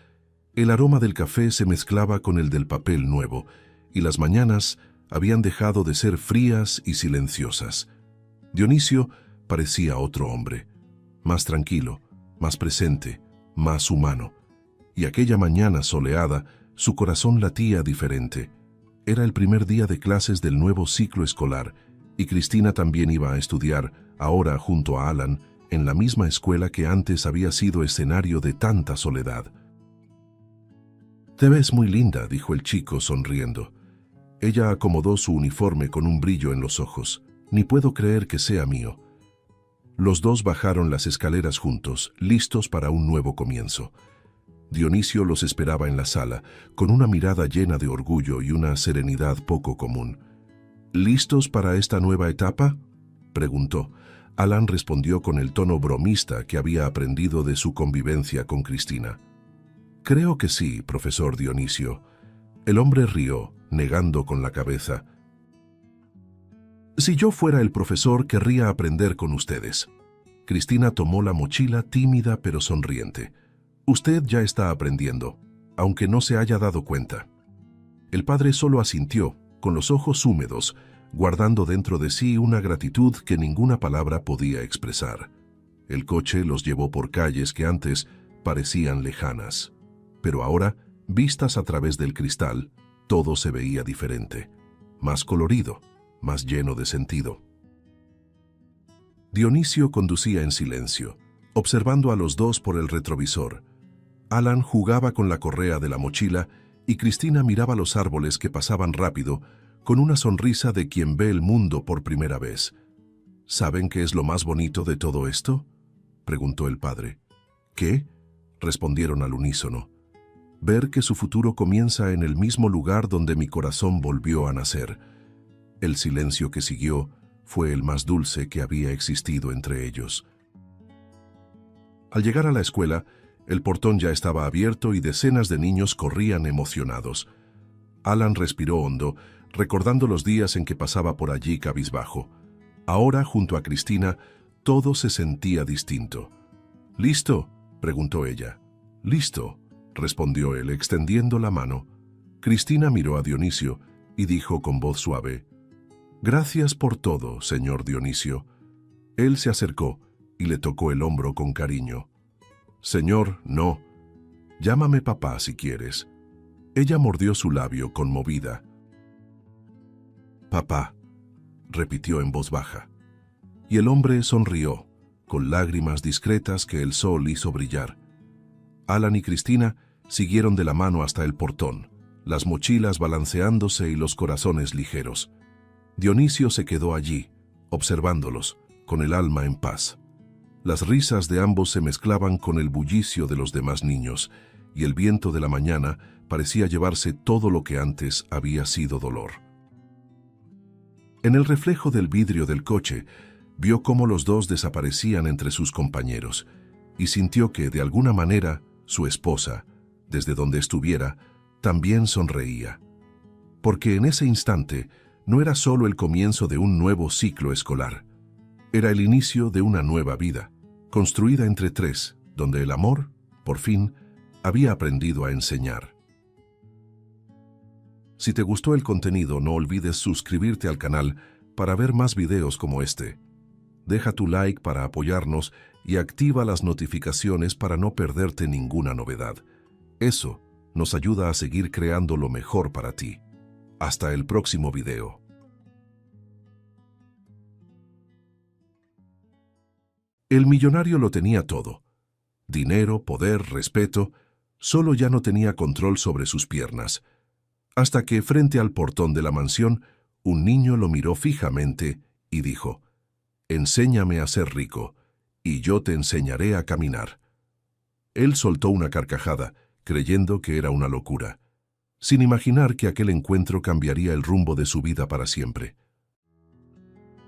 El aroma del café se mezclaba con el del papel nuevo, y las mañanas habían dejado de ser frías y silenciosas. Dionisio parecía otro hombre, más tranquilo, más presente, más humano. Y aquella mañana soleada, su corazón latía diferente. Era el primer día de clases del nuevo ciclo escolar, y Cristina también iba a estudiar, ahora junto a Alan, en la misma escuela que antes había sido escenario de tanta soledad. «Te ves muy linda», dijo el chico sonriendo. Ella acomodó su uniforme con un brillo en los ojos. «Ni puedo creer que sea mío». Los dos bajaron las escaleras juntos, listos para un nuevo comienzo. Dionisio los esperaba en la sala, con una mirada llena de orgullo y una serenidad poco común. «¿Listos para esta nueva etapa?», preguntó. Alan respondió con el tono bromista que había aprendido de su convivencia con Cristina. «Creo que sí, profesor Dionisio». El hombre rió, negando con la cabeza. «Si yo fuera el profesor, querría aprender con ustedes». Cristina tomó la mochila tímida pero sonriente. «Usted ya está aprendiendo, aunque no se haya dado cuenta». El padre solo asintió, con los ojos húmedos, guardando dentro de sí una gratitud que ninguna palabra podía expresar. El coche los llevó por calles que antes parecían lejanas. Pero ahora, vistas a través del cristal, todo se veía diferente, más colorido, más lleno de sentido. Dionisio conducía en silencio, observando a los dos por el retrovisor. Alan jugaba con la correa de la mochila y Cristina miraba los árboles que pasaban rápido, con una sonrisa de quien ve el mundo por primera vez. «¿Saben qué es lo más bonito de todo esto?», preguntó el padre. «¿Qué?», respondieron al unísono. «Ver que su futuro comienza en el mismo lugar donde mi corazón volvió a nacer». El silencio que siguió fue el más dulce que había existido entre ellos. Al llegar a la escuela, el portón ya estaba abierto y decenas de niños corrían emocionados. Alan respiró hondo, recordando los días en que pasaba por allí cabizbajo. Ahora, junto a Cristina, todo se sentía distinto. «¿Listo?», preguntó ella. «Listo», respondió él, extendiendo la mano. Cristina miró a Dionisio y dijo con voz suave: «Gracias por todo, señor Dionisio». Él se acercó y le tocó el hombro con cariño. «Señor, no. Llámame papá si quieres». Ella mordió su labio conmovida. «Papá», repitió en voz baja. Y el hombre sonrió, con lágrimas discretas que el sol hizo brillar. Alan y Cristina siguieron de la mano hasta el portón, las mochilas balanceándose y los corazones ligeros. Dionisio se quedó allí, observándolos, con el alma en paz. Las risas de ambos se mezclaban con el bullicio de los demás niños, y el viento de la mañana parecía llevarse todo lo que antes había sido dolor. En el reflejo del vidrio del coche, vio cómo los dos desaparecían entre sus compañeros, y sintió que, de alguna manera, su esposa, desde donde estuviera, también sonreía. Porque en ese instante no era solo el comienzo de un nuevo ciclo escolar, era el inicio de una nueva vida, construida entre tres, donde el amor, por fin, había aprendido a enseñar. Si te gustó el contenido, no olvides suscribirte al canal para ver más videos como este. Deja tu like para apoyarnos y activa las notificaciones para no perderte ninguna novedad. Eso nos ayuda a seguir creando lo mejor para ti. Hasta el próximo video. El millonario lo tenía todo. Dinero, poder, respeto. Solo ya no tenía control sobre sus piernas. Hasta que, frente al portón de la mansión, un niño lo miró fijamente y dijo: «Enséñame a ser rico, y yo te enseñaré a caminar». Él soltó una carcajada, creyendo que era una locura, sin imaginar que aquel encuentro cambiaría el rumbo de su vida para siempre.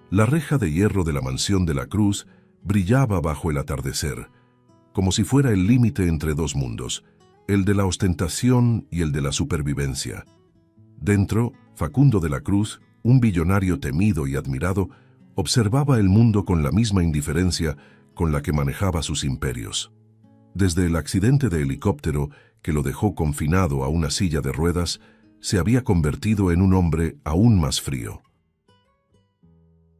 La reja de hierro de la mansión de la Cruz brillaba bajo el atardecer, como si fuera el límite entre dos mundos, el de la ostentación y el de la supervivencia. Dentro, Facundo de la Cruz, un billonario temido y admirado, observaba el mundo con la misma indiferencia con la que manejaba sus imperios. Desde el accidente de helicóptero que lo dejó confinado a una silla de ruedas, se había convertido en un hombre aún más frío.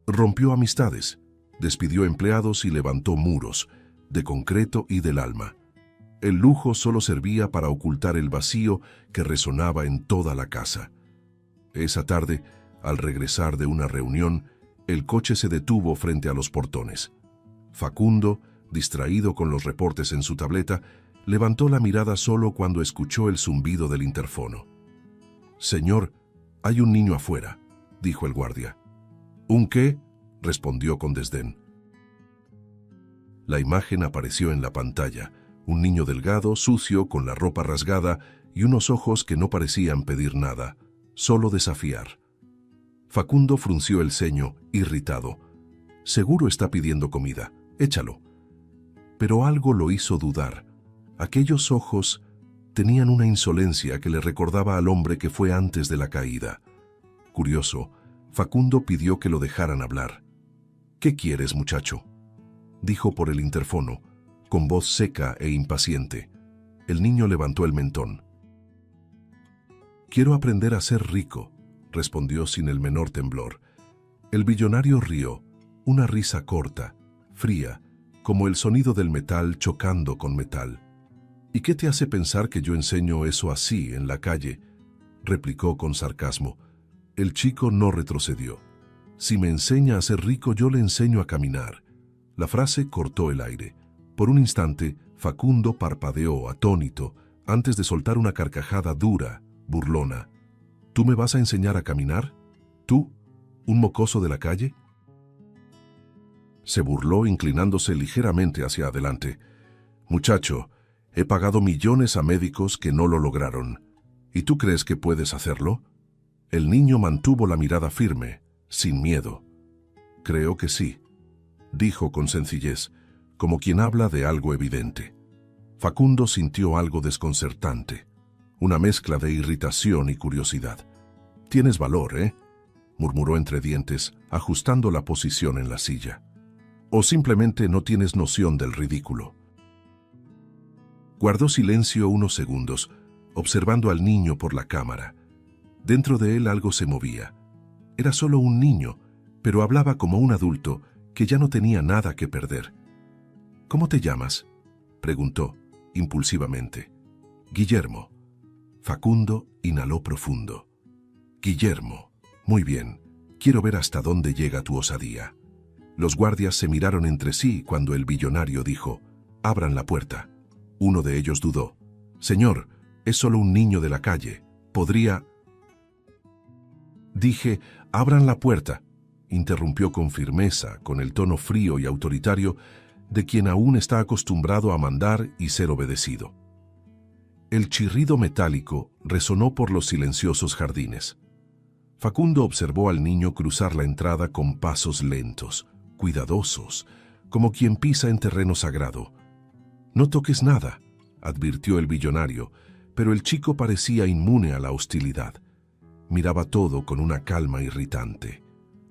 Rompió amistades, despidió empleados y levantó muros, de concreto y del alma. El lujo solo servía para ocultar el vacío que resonaba en toda la casa. Esa tarde, al regresar de una reunión, el coche se detuvo frente a los portones. Facundo, distraído con los reportes en su tableta, levantó la mirada solo cuando escuchó el zumbido del interfono. «Señor, hay un niño afuera», dijo el guardia. «¿Un qué?», respondió con desdén. La imagen apareció en la pantalla, un niño delgado, sucio, con la ropa rasgada y unos ojos que no parecían pedir nada, solo desafiar. Facundo frunció el ceño, irritado. «Seguro está pidiendo comida, échalo». Pero algo lo hizo dudar. Aquellos ojos tenían una insolencia que le recordaba al hombre que fue antes de la caída. Curioso, Facundo pidió que lo dejaran hablar. «¿Qué quieres, muchacho?», dijo por el interfono, con voz seca e impaciente. El niño levantó el mentón. «Quiero aprender a ser rico», respondió sin el menor temblor. El billonario rió, una risa corta, fría, como el sonido del metal chocando con metal. «¿Y qué te hace pensar que yo enseño eso así, en la calle?», replicó con sarcasmo. El chico no retrocedió. «Si me enseña a ser rico, yo le enseño a caminar». La frase cortó el aire. Por un instante, Facundo parpadeó, atónito, antes de soltar una carcajada dura, burlona. «¿Tú me vas a enseñar a caminar? ¿Tú, un mocoso de la calle?». Se burló inclinándose ligeramente hacia adelante. «Muchacho, he pagado millones a médicos que no lo lograron. ¿Y tú crees que puedes hacerlo?». El niño mantuvo la mirada firme, sin miedo. «Creo que sí», dijo con sencillez, como quien habla de algo evidente. Facundo sintió algo desconcertante, una mezcla de irritación y curiosidad. «Tienes valor, ¿eh?», murmuró entre dientes, ajustando la posición en la silla. «¿O simplemente no tienes noción del ridículo?». Guardó silencio unos segundos, observando al niño por la cámara. Dentro de él algo se movía. Era solo un niño, pero hablaba como un adulto que ya no tenía nada que perder. «¿Cómo te llamas?», preguntó, impulsivamente. «Guillermo». Facundo inhaló profundo. «Guillermo. Muy bien. Quiero ver hasta dónde llega tu osadía». Los guardias se miraron entre sí cuando el billonario dijo: «Abran la puerta». Uno de ellos dudó. «Señor, es solo un niño de la calle. Podría...» «Dije, abran la puerta», interrumpió con firmeza, con el tono frío y autoritario de quien aún está acostumbrado a mandar y ser obedecido. El chirrido metálico resonó por los silenciosos jardines. Facundo observó al niño cruzar la entrada con pasos lentos, cuidadosos, como quien pisa en terreno sagrado. «No toques nada», advirtió el billonario, pero el chico parecía inmune a la hostilidad. Miraba todo con una calma irritante.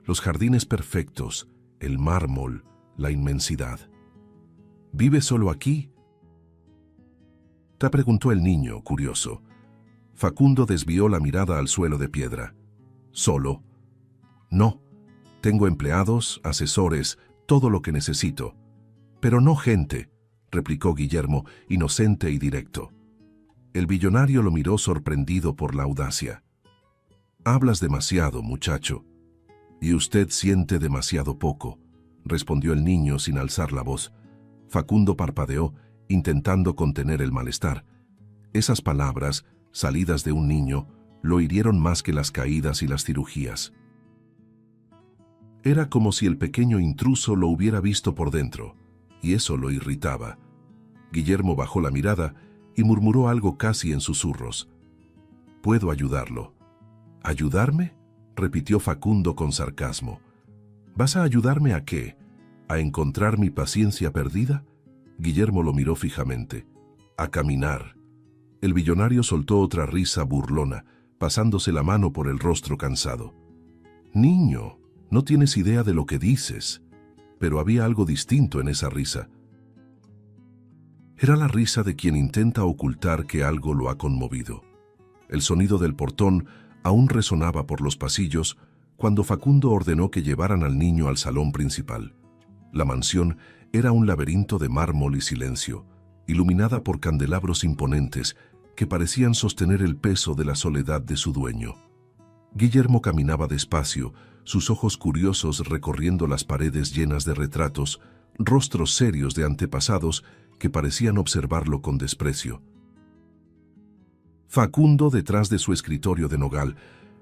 Los jardines perfectos, el mármol, la inmensidad. «¿Vives solo aquí?», te preguntó el niño, curioso. Facundo desvió la mirada al suelo de piedra. «¿Solo?». «No. Tengo empleados, asesores, todo lo que necesito». «Pero no gente», replicó Guillermo, inocente y directo. El billonario lo miró sorprendido por la audacia. «Hablas demasiado, muchacho». «Y usted siente demasiado poco», respondió el niño sin alzar la voz. Facundo parpadeó, intentando contener el malestar. Esas palabras, salidas de un niño, lo hirieron más que las caídas y las cirugías. Era como si el pequeño intruso lo hubiera visto por dentro, y eso lo irritaba. Guillermo bajó la mirada y murmuró algo casi en susurros. «Puedo ayudarlo». «¿Ayudarme?», repitió Facundo con sarcasmo. «¿Vas a ayudarme a qué? ¿A encontrar mi paciencia perdida?». Guillermo lo miró fijamente. «A caminar». El billonario soltó otra risa burlona, pasándose la mano por el rostro cansado. «Niño, no tienes idea de lo que dices». Pero había algo distinto en esa risa. Era la risa de quien intenta ocultar que algo lo ha conmovido. El sonido del portón aún resonaba por los pasillos cuando Facundo ordenó que llevaran al niño al salón principal. La mansión era un laberinto de mármol y silencio, iluminada por candelabros imponentes que parecían sostener el peso de la soledad de su dueño. Guillermo caminaba despacio, sus ojos curiosos recorriendo las paredes llenas de retratos, rostros serios de antepasados que parecían observarlo con desprecio. Facundo, detrás de su escritorio de nogal,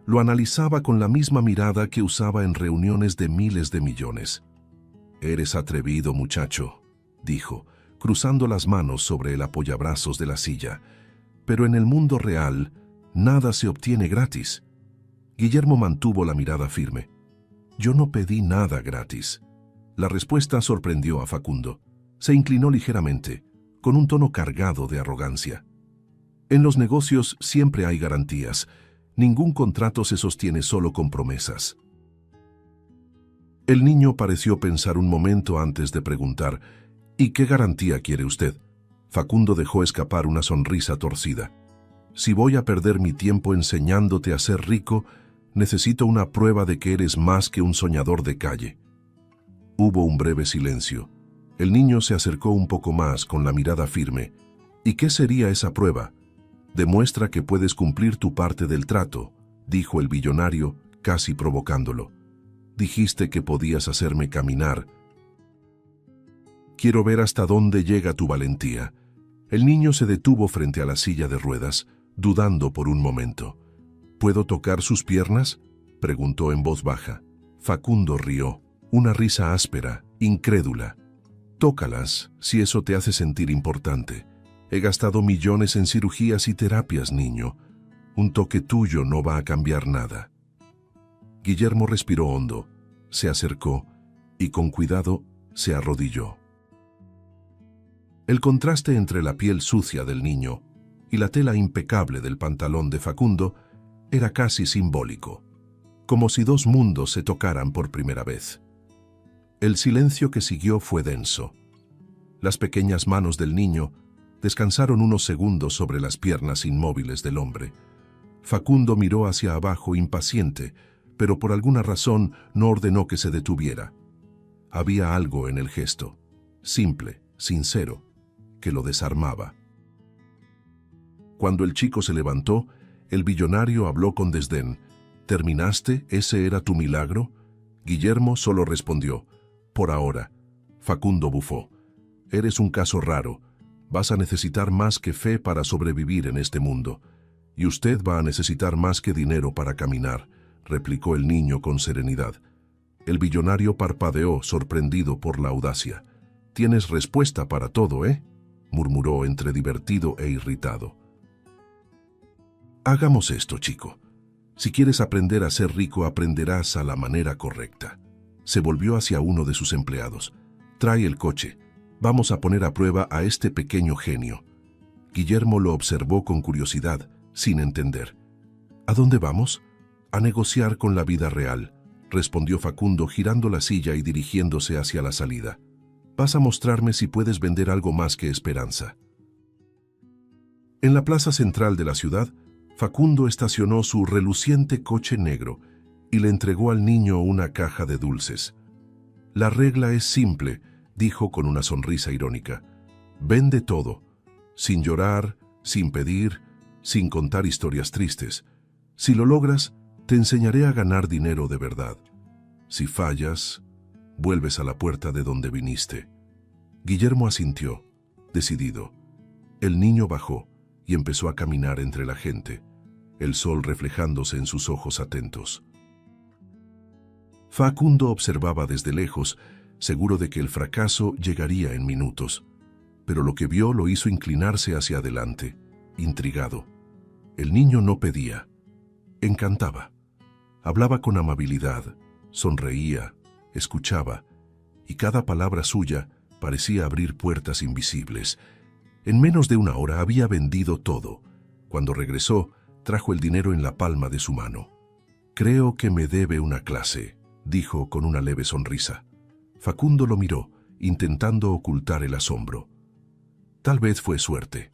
lo analizaba con la misma mirada que usaba en reuniones de miles de millones. «Eres atrevido, muchacho», dijo, cruzando las manos sobre el apoyabrazos de la silla. «Pero en el mundo real, nada se obtiene gratis». Guillermo mantuvo la mirada firme. «Yo no pedí nada gratis». La respuesta sorprendió a Facundo. Se inclinó ligeramente, con un tono cargado de arrogancia. «En los negocios siempre hay garantías. Ningún contrato se sostiene solo con promesas». El niño pareció pensar un momento antes de preguntar: «¿Y qué garantía quiere usted?». Facundo dejó escapar una sonrisa torcida. «Si voy a perder mi tiempo enseñándote a ser rico, necesito una prueba de que eres más que un soñador de calle». Hubo un breve silencio. El niño se acercó un poco más con la mirada firme. «¿Y qué sería esa prueba?». «Demuestra que puedes cumplir tu parte del trato», dijo el billonario, casi provocándolo. «Dijiste que podías hacerme caminar. Quiero ver hasta dónde llega tu valentía». El niño se detuvo frente a la silla de ruedas, dudando por un momento. «¿Puedo tocar sus piernas?», preguntó en voz baja. Facundo rió, una risa áspera, incrédula. «Tócalas, si eso te hace sentir importante. He gastado millones en cirugías y terapias, niño. Un toque tuyo no va a cambiar nada». Guillermo respiró hondo, se acercó y con cuidado se arrodilló. El contraste entre la piel sucia del niño y la tela impecable del pantalón de Facundo era casi simbólico, como si dos mundos se tocaran por primera vez. El silencio que siguió fue denso. Las pequeñas manos del niño Descansaron unos segundos sobre las piernas inmóviles del hombre. Facundo miró hacia abajo impaciente, pero por alguna razón no ordenó que se detuviera. Había algo en el gesto, simple, sincero, que lo desarmaba. Cuando el chico se levantó, el billonario habló con desdén. ¿Terminaste? ¿Ese era tu milagro? Guillermo solo respondió, por ahora. Facundo bufó. Eres un caso raro. Vas a necesitar más que fe para sobrevivir en este mundo. Y usted va a necesitar más que dinero para caminar, replicó el niño con serenidad. El billonario parpadeó, sorprendido por la audacia. Tienes respuesta para todo, ¿eh? Murmuró entre divertido e irritado. Hagamos esto, chico. Si quieres aprender a ser rico, aprenderás a la manera correcta. Se volvió hacia uno de sus empleados. Trae el coche. Vamos a poner a prueba a este pequeño genio. Guillermo lo observó con curiosidad, sin entender. ¿A dónde vamos? A negociar con la vida real, respondió Facundo girando la silla y dirigiéndose hacia la salida. Vas a mostrarme si puedes vender algo más que esperanza. En la plaza central de la ciudad, Facundo estacionó su reluciente coche negro y le entregó al niño una caja de dulces. La regla es simple, dijo con una sonrisa irónica. Vende todo, sin llorar, sin pedir, sin contar historias tristes. Si lo logras, te enseñaré a ganar dinero de verdad. Si fallas, vuelves a la puerta de donde viniste. Guillermo asintió, decidido. El niño bajó y empezó a caminar entre la gente, el sol reflejándose en sus ojos atentos. Facundo observaba desde lejos, seguro de que el fracaso llegaría en minutos, pero lo que vio lo hizo inclinarse hacia adelante, intrigado. El niño no pedía, encantaba. Hablaba con amabilidad, sonreía, escuchaba, y cada palabra suya parecía abrir puertas invisibles. En menos de una hora había vendido todo. Cuando regresó, trajo el dinero en la palma de su mano. Creo que me debe una clase, dijo con una leve sonrisa. Facundo lo miró, intentando ocultar el asombro. Tal vez fue suerte.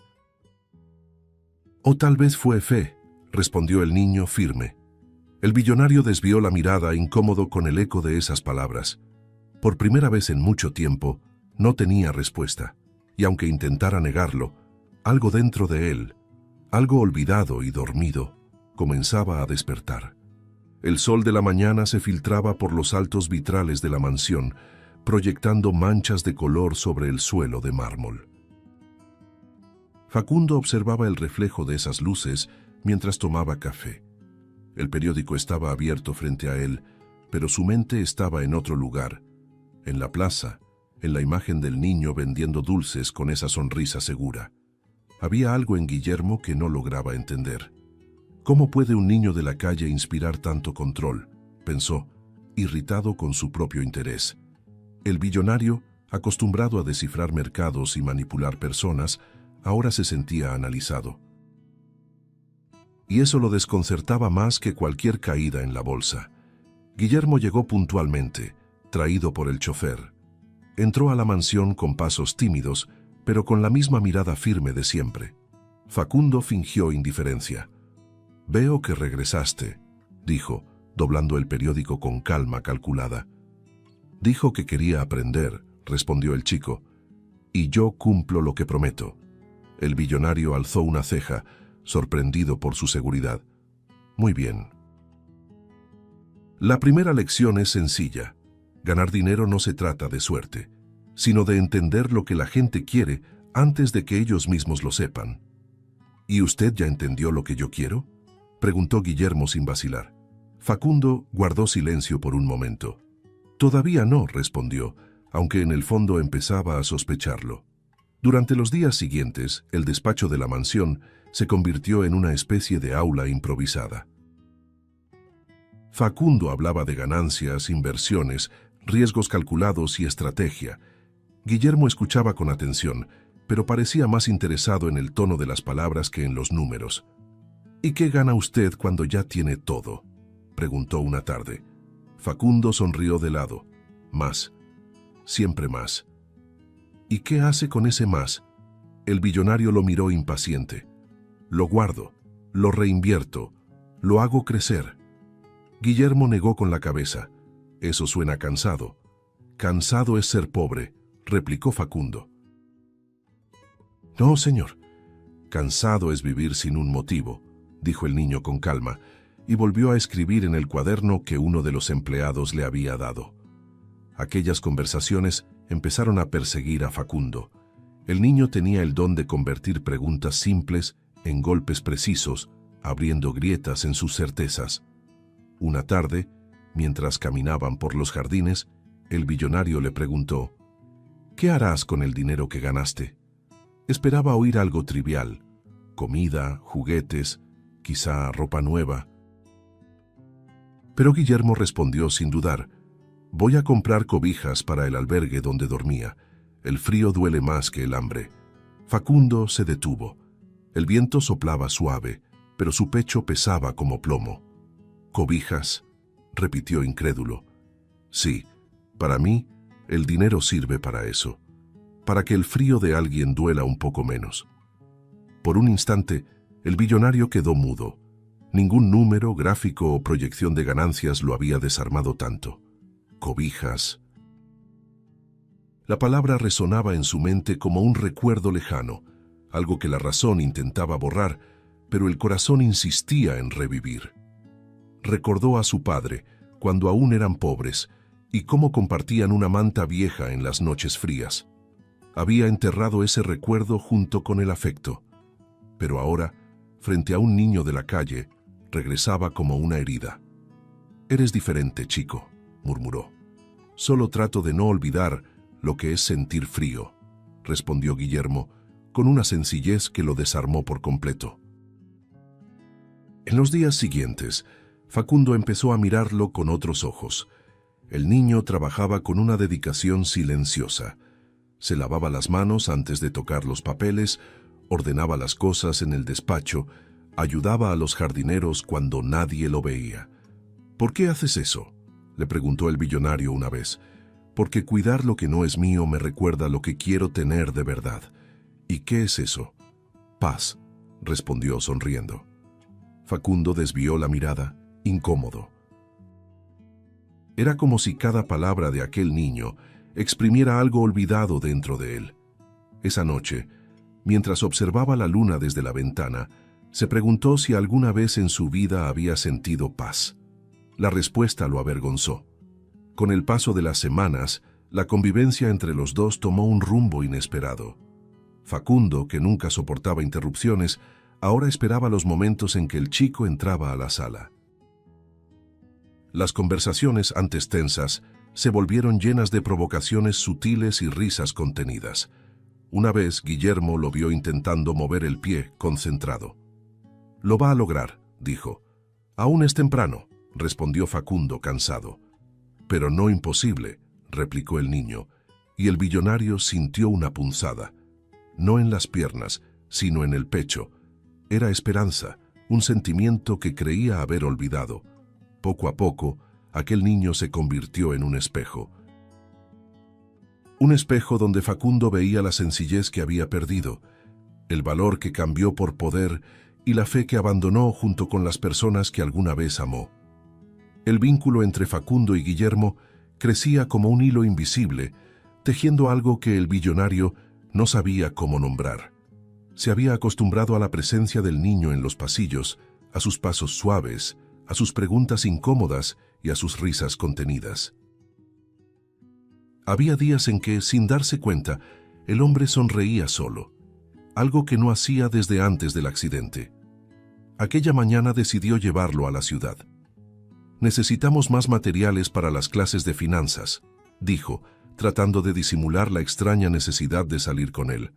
O tal vez fue fe, respondió el niño firme. El billonario desvió la mirada, incómodo con el eco de esas palabras. Por primera vez en mucho tiempo, no tenía respuesta. Y aunque intentara negarlo, algo dentro de él, algo olvidado y dormido, comenzaba a despertar. El sol de la mañana se filtraba por los altos vitrales de la mansión, proyectando manchas de color sobre el suelo de mármol. Facundo observaba el reflejo de esas luces mientras tomaba café. El periódico estaba abierto frente a él, pero su mente estaba en otro lugar, en la plaza, en la imagen del niño vendiendo dulces con esa sonrisa segura. Había algo en Guillermo que no lograba entender. ¿Cómo puede un niño de la calle inspirar tanto control?, pensó, irritado con su propio interés. El billonario, acostumbrado a descifrar mercados y manipular personas, ahora se sentía analizado. Y eso lo desconcertaba más que cualquier caída en la bolsa. Guillermo llegó puntualmente, traído por el chofer. Entró a la mansión con pasos tímidos, pero con la misma mirada firme de siempre. Facundo fingió indiferencia. «Veo que regresaste», dijo, doblando el periódico con calma calculada. «Dijo que quería aprender», respondió el chico, «y yo cumplo lo que prometo». El billonario alzó una ceja, sorprendido por su seguridad. «Muy bien». La primera lección es sencilla. Ganar dinero no se trata de suerte, sino de entender lo que la gente quiere antes de que ellos mismos lo sepan. ¿Y usted ya entendió lo que yo quiero?, preguntó Guillermo sin vacilar. Facundo guardó silencio por un momento. Todavía no, respondió, aunque en el fondo empezaba a sospecharlo. Durante los días siguientes, el despacho de la mansión se convirtió en una especie de aula improvisada. Facundo hablaba de ganancias, inversiones, riesgos calculados y estrategia. Guillermo escuchaba con atención, pero parecía más interesado en el tono de las palabras que en los números. ¿Y qué gana usted cuando ya tiene todo?, preguntó una tarde. Facundo sonrió de lado. Más. Siempre más. ¿Y qué hace con ese más?, El billonario lo miró impaciente. Lo guardo, lo reinvierto, lo hago crecer. Guillermo negó con la cabeza. Eso suena cansado. Cansado es ser pobre, replicó Facundo. No, señor. Cansado es vivir sin un motivo, dijo el niño con calma, y volvió a escribir en el cuaderno que uno de los empleados le había dado. Aquellas conversaciones empezaron a perseguir a Facundo. El niño tenía el don de convertir preguntas simples en golpes precisos, abriendo grietas en sus certezas. Una tarde, mientras caminaban por los jardines, el billonario le preguntó: «¿Qué harás con el dinero que ganaste?». Esperaba oír algo trivial: comida, juguetes, quizá ropa nueva. Pero Guillermo respondió sin dudar: «Voy a comprar cobijas para el albergue donde dormía. El frío duele más que el hambre». Facundo se detuvo. El viento soplaba suave, pero su pecho pesaba como plomo. «¿Cobijas?», repitió incrédulo. «Sí, para mí, el dinero sirve para eso, para que el frío de alguien duela un poco menos». Por un instante, el billonario quedó mudo. Ningún número, gráfico o proyección de ganancias lo había desarmado tanto. «Cobijas». La palabra resonaba en su mente como un recuerdo lejano, algo que la razón intentaba borrar, pero el corazón insistía en revivir. Recordó a su padre, cuando aún eran pobres, y cómo compartían una manta vieja en las noches frías. Había enterrado ese recuerdo junto con el afecto, pero ahora, frente a un niño de la calle, regresaba como una herida. «Eres diferente, chico», murmuró. «Solo trato de no olvidar lo que es sentir frío», respondió Guillermo, con una sencillez que lo desarmó por completo. En los días siguientes, Facundo empezó a mirarlo con otros ojos. El niño trabajaba con una dedicación silenciosa. Se lavaba las manos antes de tocar los papeles, ordenaba las cosas en el despacho, ayudaba a los jardineros cuando nadie lo veía. «¿Por qué haces eso?», le preguntó el billonario una vez. «Porque cuidar lo que no es mío me recuerda lo que quiero tener de verdad». «¿Y qué es eso?». «Paz», respondió sonriendo. Facundo desvió la mirada, incómodo. Era como si cada palabra de aquel niño exprimiera algo olvidado dentro de él. Esa noche, mientras observaba la luna desde la ventana, se preguntó si alguna vez en su vida había sentido paz. La respuesta lo avergonzó. Con el paso de las semanas, la convivencia entre los dos tomó un rumbo inesperado. Facundo, que nunca soportaba interrupciones, ahora esperaba los momentos en que el chico entraba a la sala. Las conversaciones, antes tensas, se volvieron llenas de provocaciones sutiles y risas contenidas. Una vez Guillermo lo vio intentando mover el pie, concentrado. «Lo va a lograr», dijo. «Aún es temprano», respondió Facundo, cansado. «Pero no imposible», replicó el niño, y el billonario sintió una punzada. No en las piernas, sino en el pecho. Era esperanza, un sentimiento que creía haber olvidado. Poco a poco, aquel niño se convirtió en un espejo. Un espejo donde Facundo veía la sencillez que había perdido, el valor que cambió por poder y la fe que abandonó junto con las personas que alguna vez amó. El vínculo entre Facundo y Guillermo crecía como un hilo invisible, tejiendo algo que el billonario no sabía cómo nombrar. Se había acostumbrado a la presencia del niño en los pasillos, a sus pasos suaves, a sus preguntas incómodas y a sus risas contenidas. Había días en que, sin darse cuenta, el hombre sonreía solo, algo que no hacía desde antes del accidente. Aquella mañana decidió llevarlo a la ciudad. «Necesitamos más materiales para las clases de finanzas», dijo, tratando de disimular la extraña necesidad de salir con él.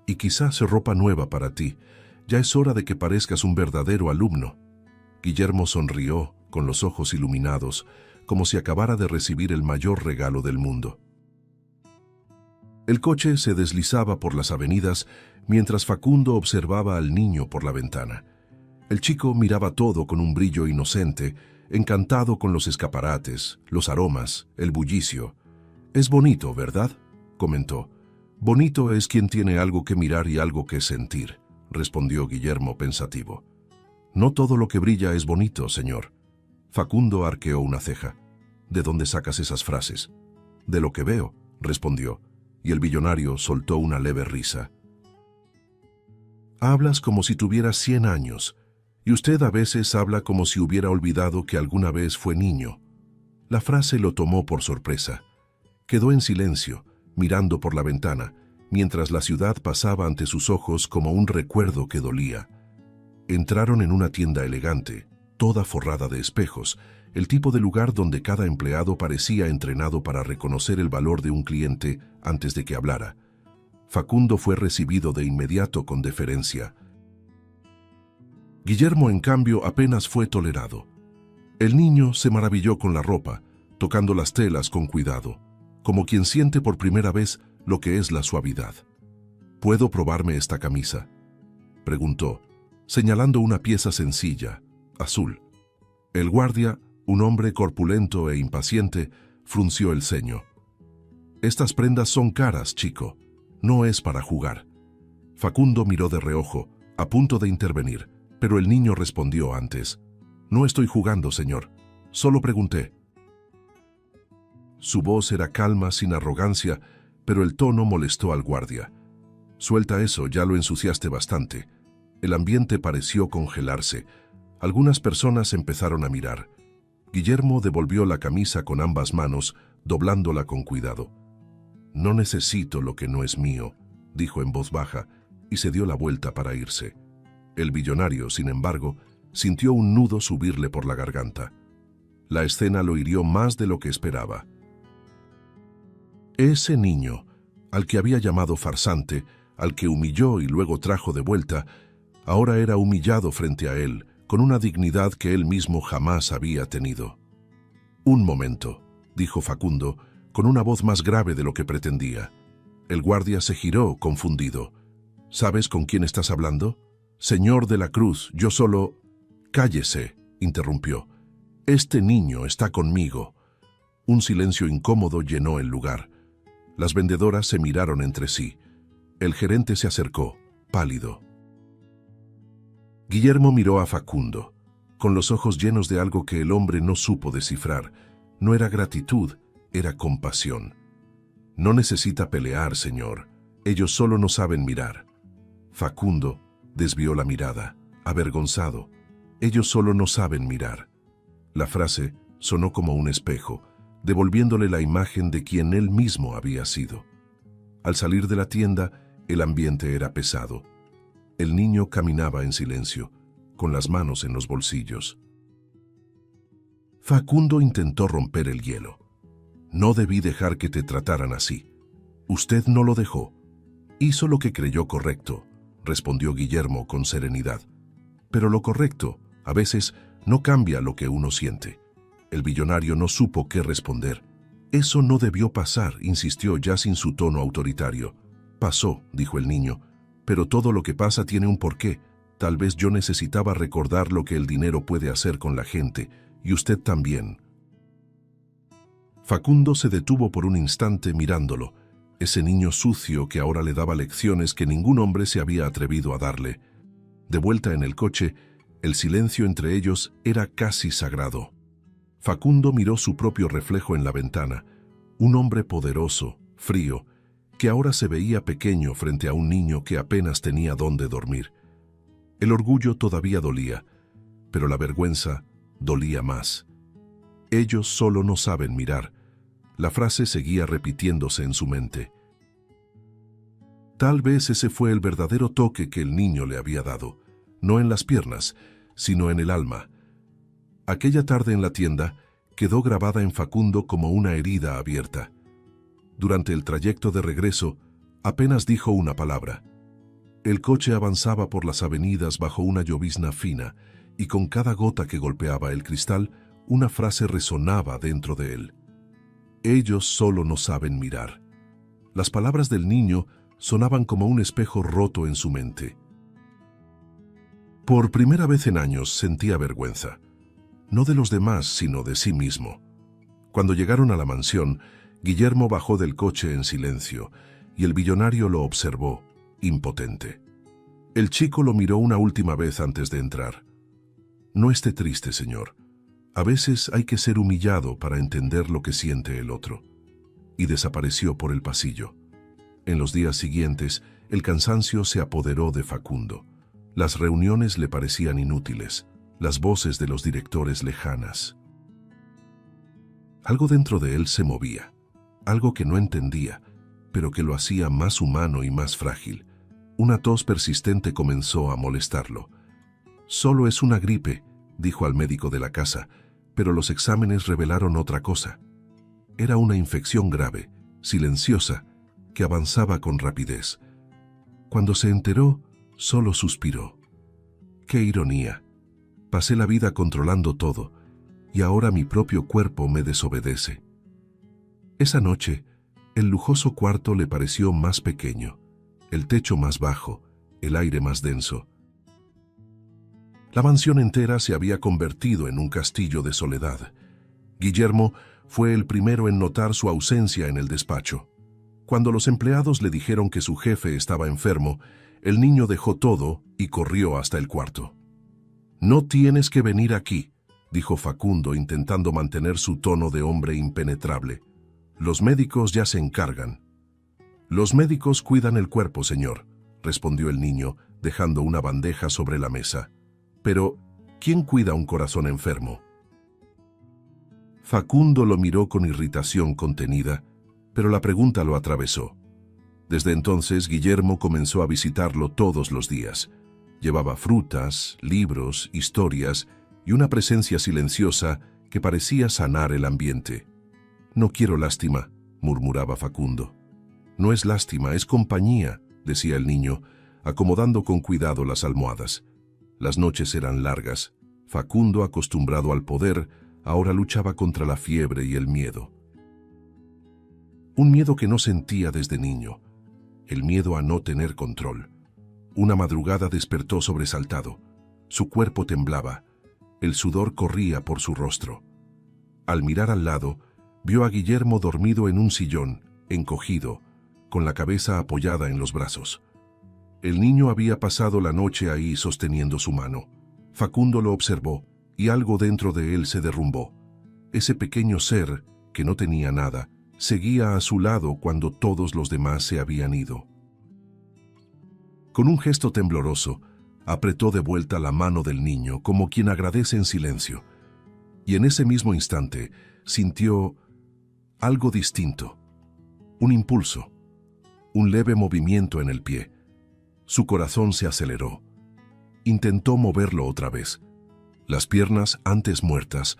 «Y quizás ropa nueva para ti. Ya es hora de que parezcas un verdadero alumno». Guillermo sonrió, con los ojos iluminados, como si acabara de recibir el mayor regalo del mundo. El coche se deslizaba por las avenidas mientras Facundo observaba al niño por la ventana. El chico miraba todo con un brillo inocente, encantado con los escaparates, los aromas, el bullicio. «Es bonito, ¿verdad?», comentó. Bonito es quien tiene algo que mirar y algo que sentir, respondió Guillermo pensativo. No todo lo que brilla es bonito, señor. Facundo arqueó una ceja. ¿De dónde sacas esas frases? De lo que veo, respondió, y el billonario soltó una leve risa. Hablas como si tuvieras 100 años, y usted a veces habla como si hubiera olvidado que alguna vez fue niño. La frase lo tomó por sorpresa. Quedó en silencio, mirando por la ventana, mientras la ciudad pasaba ante sus ojos como un recuerdo que dolía. Entraron en una tienda elegante, toda forrada de espejos, el tipo de lugar donde cada empleado parecía entrenado para reconocer el valor de un cliente antes de que hablara. Facundo fue recibido de inmediato con deferencia. Guillermo, en cambio, apenas fue tolerado. El niño se maravilló con la ropa, tocando las telas con cuidado, como quien siente por primera vez lo que es la suavidad. ¿Puedo probarme esta camisa?, preguntó, señalando una pieza sencilla, azul. El guardia, un hombre corpulento e impaciente, frunció el ceño. Estas prendas son caras, chico. No es para jugar. Facundo miró de reojo, a punto de intervenir, pero el niño respondió antes. No estoy jugando, señor. Solo pregunté. Su voz era calma, sin arrogancia, pero el tono molestó al guardia. Suelta eso, ya lo ensuciaste bastante. El ambiente pareció congelarse. Algunas personas empezaron a mirar. Guillermo devolvió la camisa con ambas manos, doblándola con cuidado. No necesito lo que no es mío, dijo en voz baja, y se dio la vuelta para irse. El billonario, sin embargo, sintió un nudo subirle por la garganta. La escena lo hirió más de lo que esperaba. Ese niño, al que había llamado farsante, al que humilló y luego trajo de vuelta, ahora era humillado frente a él, con una dignidad que él mismo jamás había tenido. Un momento, dijo Facundo, con una voz más grave de lo que pretendía. El guardia se giró, confundido. ¿Sabes con quién estás hablando? Señor de la Cruz, yo solo... Cállese, interrumpió. Este niño está conmigo. Un silencio incómodo llenó el lugar. Las vendedoras se miraron entre sí. El gerente se acercó, pálido. Guillermo miró a Facundo, con los ojos llenos de algo que el hombre no supo descifrar. No era gratitud, era compasión. No necesita pelear, señor. Ellos solo no saben mirar. Facundo desvió la mirada, avergonzado. Ellos solo no saben mirar. La frase sonó como un espejo, devolviéndole la imagen de quien él mismo había sido. Al salir de la tienda, el ambiente era pesado. El niño caminaba en silencio, con las manos en los bolsillos. Facundo intentó romper el hielo. No debí dejar que te trataran así. Usted no lo dejó. Hizo lo que creyó correcto, respondió Guillermo con serenidad. Pero lo correcto, a veces, no cambia lo que uno siente. El billonario no supo qué responder. Eso no debió pasar, insistió ya sin su tono autoritario. Pasó, dijo el niño, pero todo lo que pasa tiene un porqué. Tal vez yo necesitaba recordar lo que el dinero puede hacer con la gente, y usted también. Facundo se detuvo por un instante mirándolo, ese niño sucio que ahora le daba lecciones que ningún hombre se había atrevido a darle. De vuelta en el coche, el silencio entre ellos era casi sagrado. Facundo miró su propio reflejo en la ventana, un hombre poderoso, frío, que ahora se veía pequeño frente a un niño que apenas tenía dónde dormir. El orgullo todavía dolía, pero la vergüenza dolía más. Ellos solo no saben mirar. La frase seguía repitiéndose en su mente. Tal vez ese fue el verdadero toque que el niño le había dado, no en las piernas, sino en el alma. Aquella tarde en la tienda quedó grabada en Facundo como una herida abierta. Durante el trayecto de regreso, apenas dijo una palabra. El coche avanzaba por las avenidas bajo una llovizna fina, y con cada gota que golpeaba el cristal, una frase resonaba dentro de él. Ellos solo no saben mirar. Las palabras del niño sonaban como un espejo roto en su mente. Por primera vez en años sentía vergüenza. No de los demás, sino de sí mismo. Cuando llegaron a la mansión, Guillermo bajó del coche en silencio, y el billonario lo observó, impotente. El chico lo miró una última vez antes de entrar. No esté triste, señor. A veces hay que ser humillado para entender lo que siente el otro. Y desapareció por el pasillo. En los días siguientes, el cansancio se apoderó de Facundo. Las reuniones le parecían inútiles, las voces de los directores lejanas. Algo dentro de él se movía, algo que no entendía, pero que lo hacía más humano y más frágil. Una tos persistente comenzó a molestarlo. «Solo es una gripe», dijo al médico de la casa, pero los exámenes revelaron otra cosa. Era una infección grave, silenciosa, que avanzaba con rapidez. Cuando se enteró, solo suspiró. ¡Qué ironía! Pasé la vida controlando todo, y ahora mi propio cuerpo me desobedece. Esa noche, el lujoso cuarto le pareció más pequeño, el techo más bajo, el aire más denso. La mansión entera se había convertido en un castillo de soledad. Guillermo fue el primero en notar su ausencia en el despacho. Cuando los empleados le dijeron que su jefe estaba enfermo, el niño dejó todo y corrió hasta el cuarto. «No tienes que venir aquí», dijo Facundo intentando mantener su tono de hombre impenetrable. «Los médicos ya se encargan». «Los médicos cuidan el cuerpo, señor», respondió el niño, dejando una bandeja sobre la mesa. «Pero, ¿quién cuida un corazón enfermo?» Facundo lo miró con irritación contenida, pero la pregunta lo atravesó. Desde entonces, Guillermo comenzó a visitarlo todos los días. Llevaba frutas, libros, historias y una presencia silenciosa que parecía sanar el ambiente. «No quiero lástima», murmuraba Facundo. «No es lástima, es compañía», decía el niño, acomodando con cuidado las almohadas. Las noches eran largas. Facundo, acostumbrado al poder, ahora luchaba contra la fiebre y el miedo. Un miedo que no sentía desde niño. El miedo a no tener control. Una madrugada despertó sobresaltado. Su cuerpo temblaba. El sudor corría por su rostro. Al mirar al lado, vio a Guillermo dormido en un sillón, encogido, con la cabeza apoyada en los brazos. El niño había pasado la noche ahí sosteniendo su mano. Facundo lo observó y algo dentro de él se derrumbó. Ese pequeño ser, que no tenía nada, seguía a su lado cuando todos los demás se habían ido. Con un gesto tembloroso, apretó de vuelta la mano del niño como quien agradece en silencio. Y en ese mismo instante sintió algo distinto. Un impulso, un leve movimiento en el pie. Su corazón se aceleró. Intentó moverlo otra vez. Las piernas, antes muertas,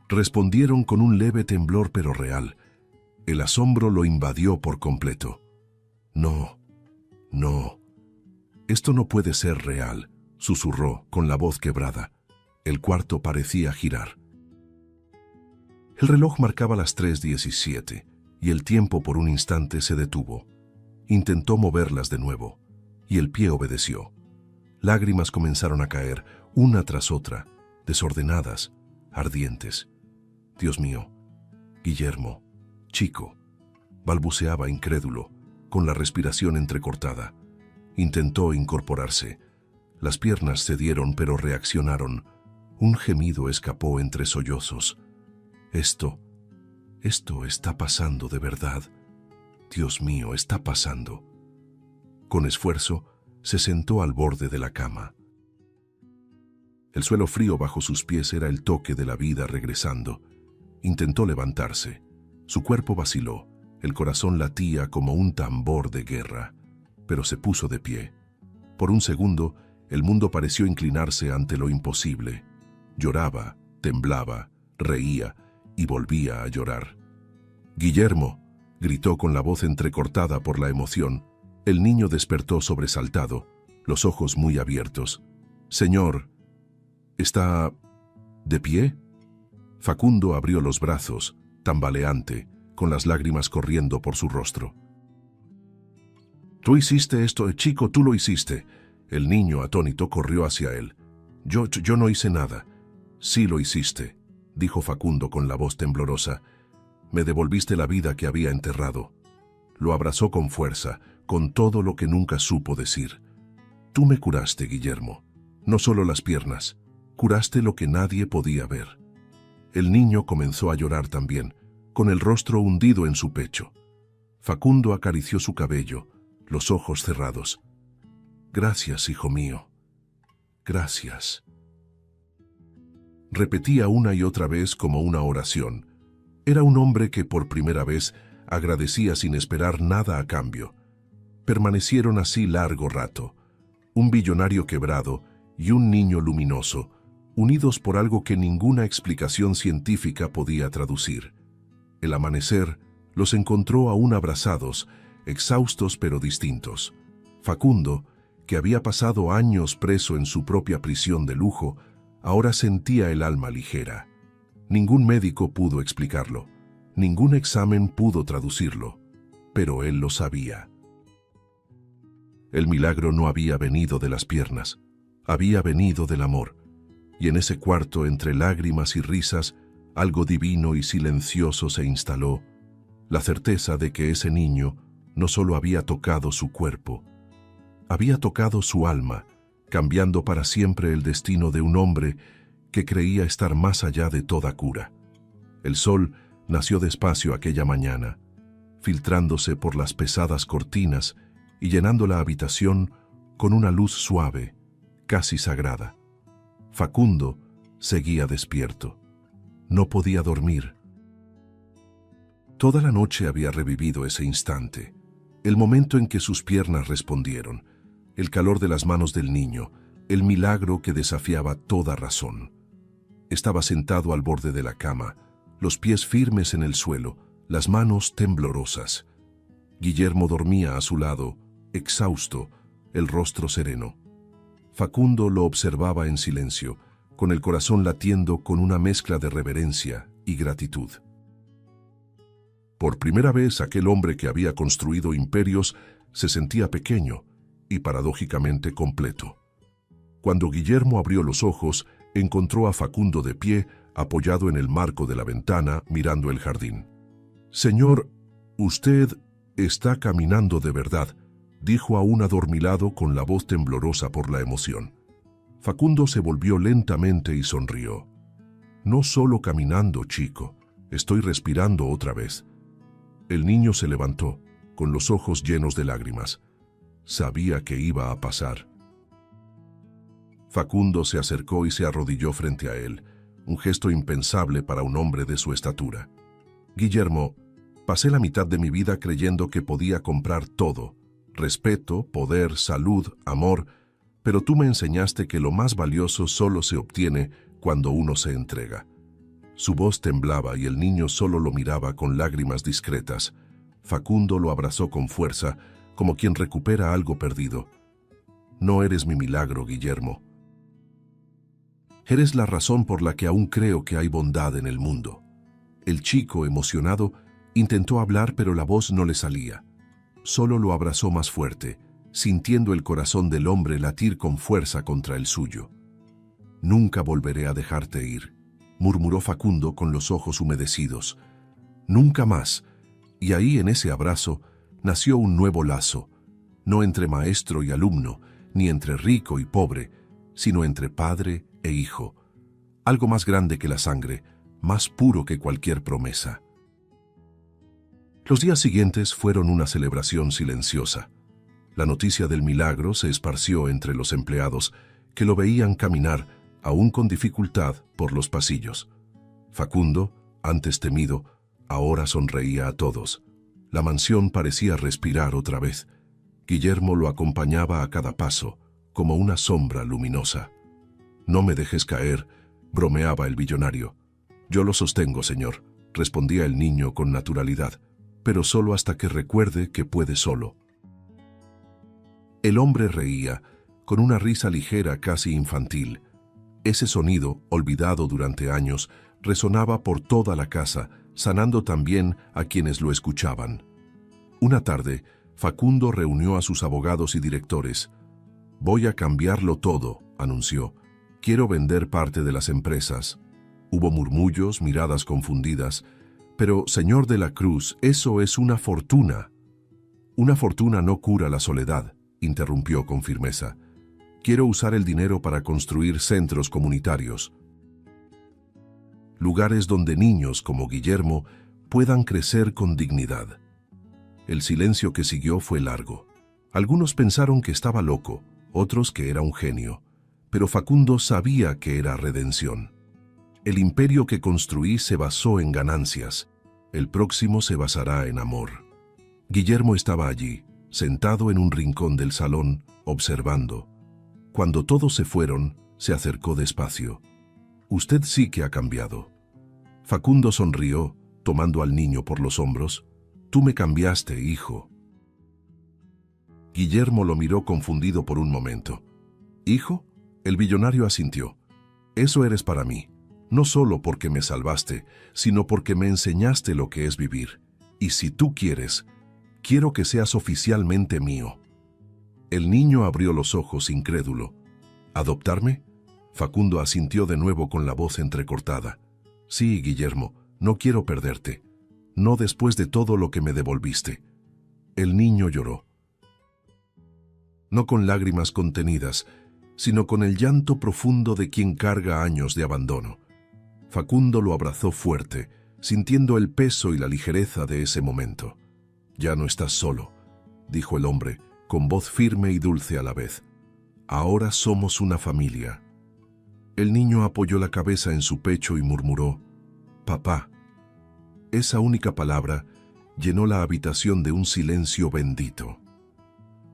respondieron con un leve temblor pero real. El asombro lo invadió por completo. «No, no, esto no puede ser real», susurró con la voz quebrada. El cuarto parecía girar. El reloj marcaba las 3:17 y el tiempo por un instante se detuvo. Intentó moverlas de nuevo y el pie obedeció. Lágrimas comenzaron a caer, una tras otra, desordenadas, ardientes. «Dios mío, Guillermo, chico», balbuceaba incrédulo, con la respiración entrecortada. Intentó incorporarse. Las piernas cedieron pero reaccionaron. Un gemido escapó entre sollozos. Esto está pasando de verdad. Dios mío, está pasando». Con esfuerzo, se sentó al borde de la cama. El suelo frío bajo sus pies era el toque de la vida regresando. Intentó levantarse. Su cuerpo vaciló. El corazón latía como un tambor de guerra. Pero se puso de pie. Por un segundo, el mundo pareció inclinarse ante lo imposible. Lloraba, temblaba, reía y volvía a llorar. «Guillermo», gritó con la voz entrecortada por la emoción. El niño despertó sobresaltado, los ojos muy abiertos. «Señor, ¿está de pie?» Facundo abrió los brazos, tambaleante, con las lágrimas corriendo por su rostro. «Tú hiciste esto, chico, tú lo hiciste». El niño, atónito, corrió hacia él. Yo no hice nada». «Sí lo hiciste», dijo Facundo con la voz temblorosa. «Me devolviste la vida que había enterrado». Lo abrazó con fuerza, con todo lo que nunca supo decir. Tú me curaste, Guillermo. No solo las piernas, curaste lo que nadie podía ver. El niño comenzó a llorar también, con el rostro hundido en su pecho. Facundo acarició su cabello, los ojos cerrados. Gracias, hijo mío. Gracias. Repetía una y otra vez como una oración. Era un hombre que por primera vez agradecía sin esperar nada a cambio. Permanecieron así largo rato, un billonario quebrado y un niño luminoso, unidos por algo que ninguna explicación científica podía traducir. El amanecer los encontró aún abrazados, exhaustos pero distintos. Facundo, que había pasado años preso en su propia prisión de lujo, ahora sentía el alma ligera. Ningún médico pudo explicarlo, ningún examen pudo traducirlo, pero él lo sabía. El milagro no había venido de las piernas, había venido del amor, y en ese cuarto, entre lágrimas y risas, algo divino y silencioso se instaló, la certeza de que ese niño no solo había tocado su cuerpo, había tocado su alma, cambiando para siempre el destino de un hombre que creía estar más allá de toda cura. El sol nació despacio aquella mañana, filtrándose por las pesadas cortinas y llenando la habitación con una luz suave, casi sagrada. Facundo seguía despierto. No podía dormir. Toda la noche había revivido ese instante, el momento en que sus piernas respondieron, el calor de las manos del niño, el milagro que desafiaba toda razón. Estaba sentado al borde de la cama, los pies firmes en el suelo, las manos temblorosas. Guillermo dormía a su lado, exhausto, el rostro sereno. Facundo lo observaba en silencio, con el corazón latiendo con una mezcla de reverencia y gratitud. Por primera vez, aquel hombre que había construido imperios se sentía pequeño y paradójicamente completo. Cuando Guillermo abrió los ojos, encontró a Facundo de pie, apoyado en el marco de la ventana, mirando el jardín. «Señor, usted está caminando de verdad», dijo aún adormilado con la voz temblorosa por la emoción. Facundo se volvió lentamente y sonrió. «No solo caminando, chico, estoy respirando otra vez». El niño se levantó, con los ojos llenos de lágrimas. Sabía que iba a pasar. Facundo se acercó y se arrodilló frente a él, un gesto impensable para un hombre de su estatura. «Guillermo, pasé la mitad de mi vida creyendo que podía comprar todo, respeto, poder, salud, amor, pero tú me enseñaste que lo más valioso solo se obtiene cuando uno se entrega». Su voz temblaba y el niño solo lo miraba con lágrimas discretas. Facundo lo abrazó con fuerza, como quien recupera algo perdido. «No eres mi milagro, Guillermo. Eres la razón por la que aún creo que hay bondad en el mundo». El chico, emocionado, intentó hablar, pero la voz no le salía. Solo lo abrazó más fuerte, sintiendo el corazón del hombre latir con fuerza contra el suyo. «Nunca volveré a dejarte ir», murmuró Facundo con los ojos humedecidos. «Nunca más». Y ahí, en ese abrazo, nació un nuevo lazo, no entre maestro y alumno, ni entre rico y pobre, sino entre padre e hijo. Algo más grande que la sangre, más puro que cualquier promesa. Los días siguientes fueron una celebración silenciosa. La noticia del milagro se esparció entre los empleados, que lo veían caminar, aún con dificultad, por los pasillos. Facundo, antes temido, ahora sonreía a todos. La mansión parecía respirar otra vez. Guillermo lo acompañaba a cada paso, como una sombra luminosa. «No me dejes caer», bromeaba el billonario. «Yo lo sostengo, señor», respondía el niño con naturalidad, «pero solo hasta que recuerde que puede solo». El hombre reía, con una risa ligera casi infantil. Ese sonido, olvidado durante años, resonaba por toda la casa, sanando también a quienes lo escuchaban. Una tarde, Facundo reunió a sus abogados y directores. «Voy a cambiarlo todo», anunció. «Quiero vender parte de las empresas». Hubo murmullos, miradas confundidas. «Pero, señor de la Cruz, eso es una fortuna». Una fortuna no cura la soledad, interrumpió con firmeza. Quiero usar el dinero para construir centros comunitarios. Lugares donde niños como Guillermo puedan crecer con dignidad. El silencio que siguió fue largo. Algunos pensaron que estaba loco, otros que era un genio, pero Facundo sabía que era redención. El imperio que construí se basó en ganancias, el próximo se basará en amor. Guillermo estaba allí, sentado en un rincón del salón, observando. Cuando todos se fueron, se acercó despacio. «Usted sí que ha cambiado». Facundo sonrió, tomando al niño por los hombros. «Tú me cambiaste, hijo». Guillermo lo miró confundido por un momento. «¿Hijo?». El billonario asintió. «Eso eres para mí, no solo porque me salvaste, sino porque me enseñaste lo que es vivir. Y si tú quieres, quiero que seas oficialmente mío». El niño abrió los ojos incrédulo. «¿Adoptarme?». Facundo asintió de nuevo con la voz entrecortada. «Sí, Guillermo, no quiero perderte. No después de todo lo que me devolviste». El niño lloró. No con lágrimas contenidas, sino con el llanto profundo de quien carga años de abandono. Facundo lo abrazó fuerte, sintiendo el peso y la ligereza de ese momento. «Ya no estás solo», dijo el hombre, con voz firme y dulce a la vez. «Ahora somos una familia». El niño apoyó la cabeza en su pecho y murmuró: «Papá». Esa única palabra llenó la habitación de un silencio bendito.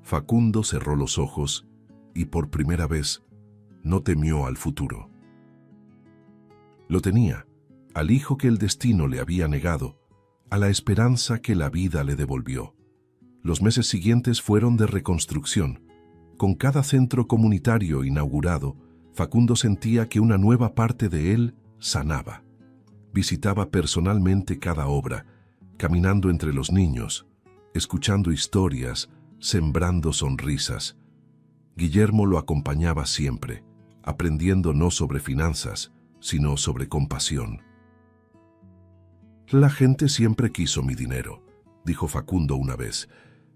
Facundo cerró los ojos y por primera vez no temió al futuro. Lo tenía, al hijo que el destino le había negado, a la esperanza que la vida le devolvió. Los meses siguientes fueron de reconstrucción. Con cada centro comunitario inaugurado, Facundo sentía que una nueva parte de él sanaba. Visitaba personalmente cada obra, caminando entre los niños, escuchando historias, sembrando sonrisas. Guillermo lo acompañaba siempre, aprendiendo no sobre finanzas, sino sobre compasión. «La gente siempre quiso mi dinero», dijo Facundo una vez,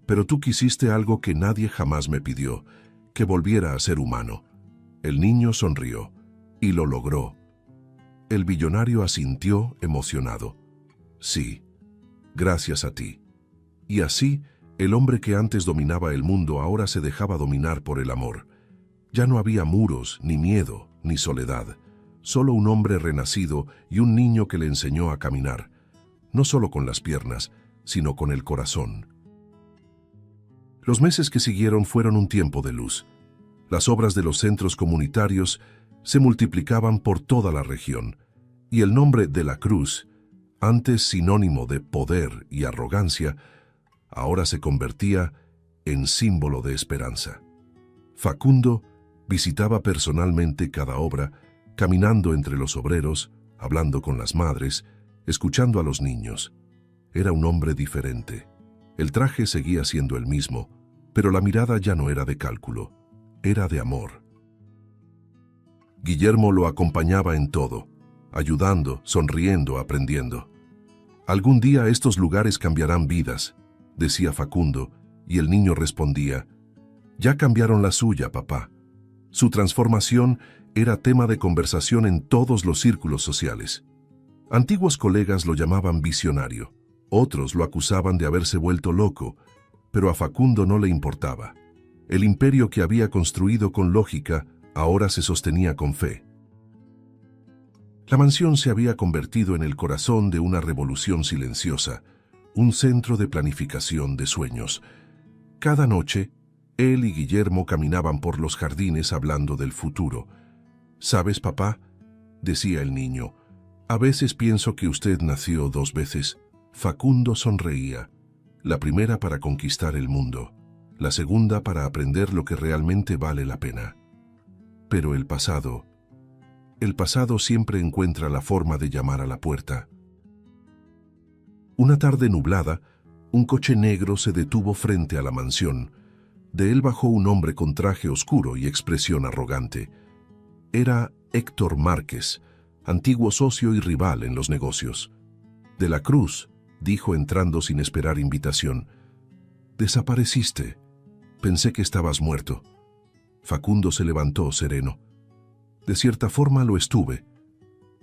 «pero tú quisiste algo que nadie jamás me pidió, que volviera a ser humano». El niño sonrió, y lo logró. El billonario asintió emocionado. «Sí, gracias a ti». Y así, el hombre que antes dominaba el mundo ahora se dejaba dominar por el amor. Ya no había muros, ni miedo, ni soledad. Solo un hombre renacido y un niño que le enseñó a caminar, no solo con las piernas, sino con el corazón. Los meses que siguieron fueron un tiempo de luz. Las obras de los centros comunitarios se multiplicaban por toda la región, y el nombre de la Cruz, antes sinónimo de poder y arrogancia, ahora se convertía en símbolo de esperanza. Facundo visitaba personalmente cada obra, caminando entre los obreros, hablando con las madres, escuchando a los niños. Era un hombre diferente. El traje seguía siendo el mismo, pero la mirada ya no era de cálculo, era de amor. Guillermo lo acompañaba en todo, ayudando, sonriendo, aprendiendo. «Algún día estos lugares cambiarán vidas», decía Facundo, y el niño respondía: «Ya cambiaron la suya, papá». Su transformación era tema de conversación en todos los círculos sociales. Antiguos colegas lo llamaban visionario, otros lo acusaban de haberse vuelto loco, pero a Facundo no le importaba. El imperio que había construido con lógica ahora se sostenía con fe. La mansión se había convertido en el corazón de una revolución silenciosa, un centro de planificación de sueños. Cada noche, él y Guillermo caminaban por los jardines hablando del futuro. «¿Sabes, papá?», decía el niño, «a veces pienso que usted nació 2 veces». Facundo sonreía. La primera para conquistar el mundo, la segunda para aprender lo que realmente vale la pena. Pero el pasado siempre encuentra la forma de llamar a la puerta. Una tarde nublada, un coche negro se detuvo frente a la mansión. De él bajó un hombre con traje oscuro y expresión arrogante. Era Héctor Márquez, antiguo socio y rival en los negocios. «De la Cruz», dijo entrando sin esperar invitación. Desapareciste. Pensé que estabas muerto. Facundo se levantó sereno. De cierta forma lo estuve.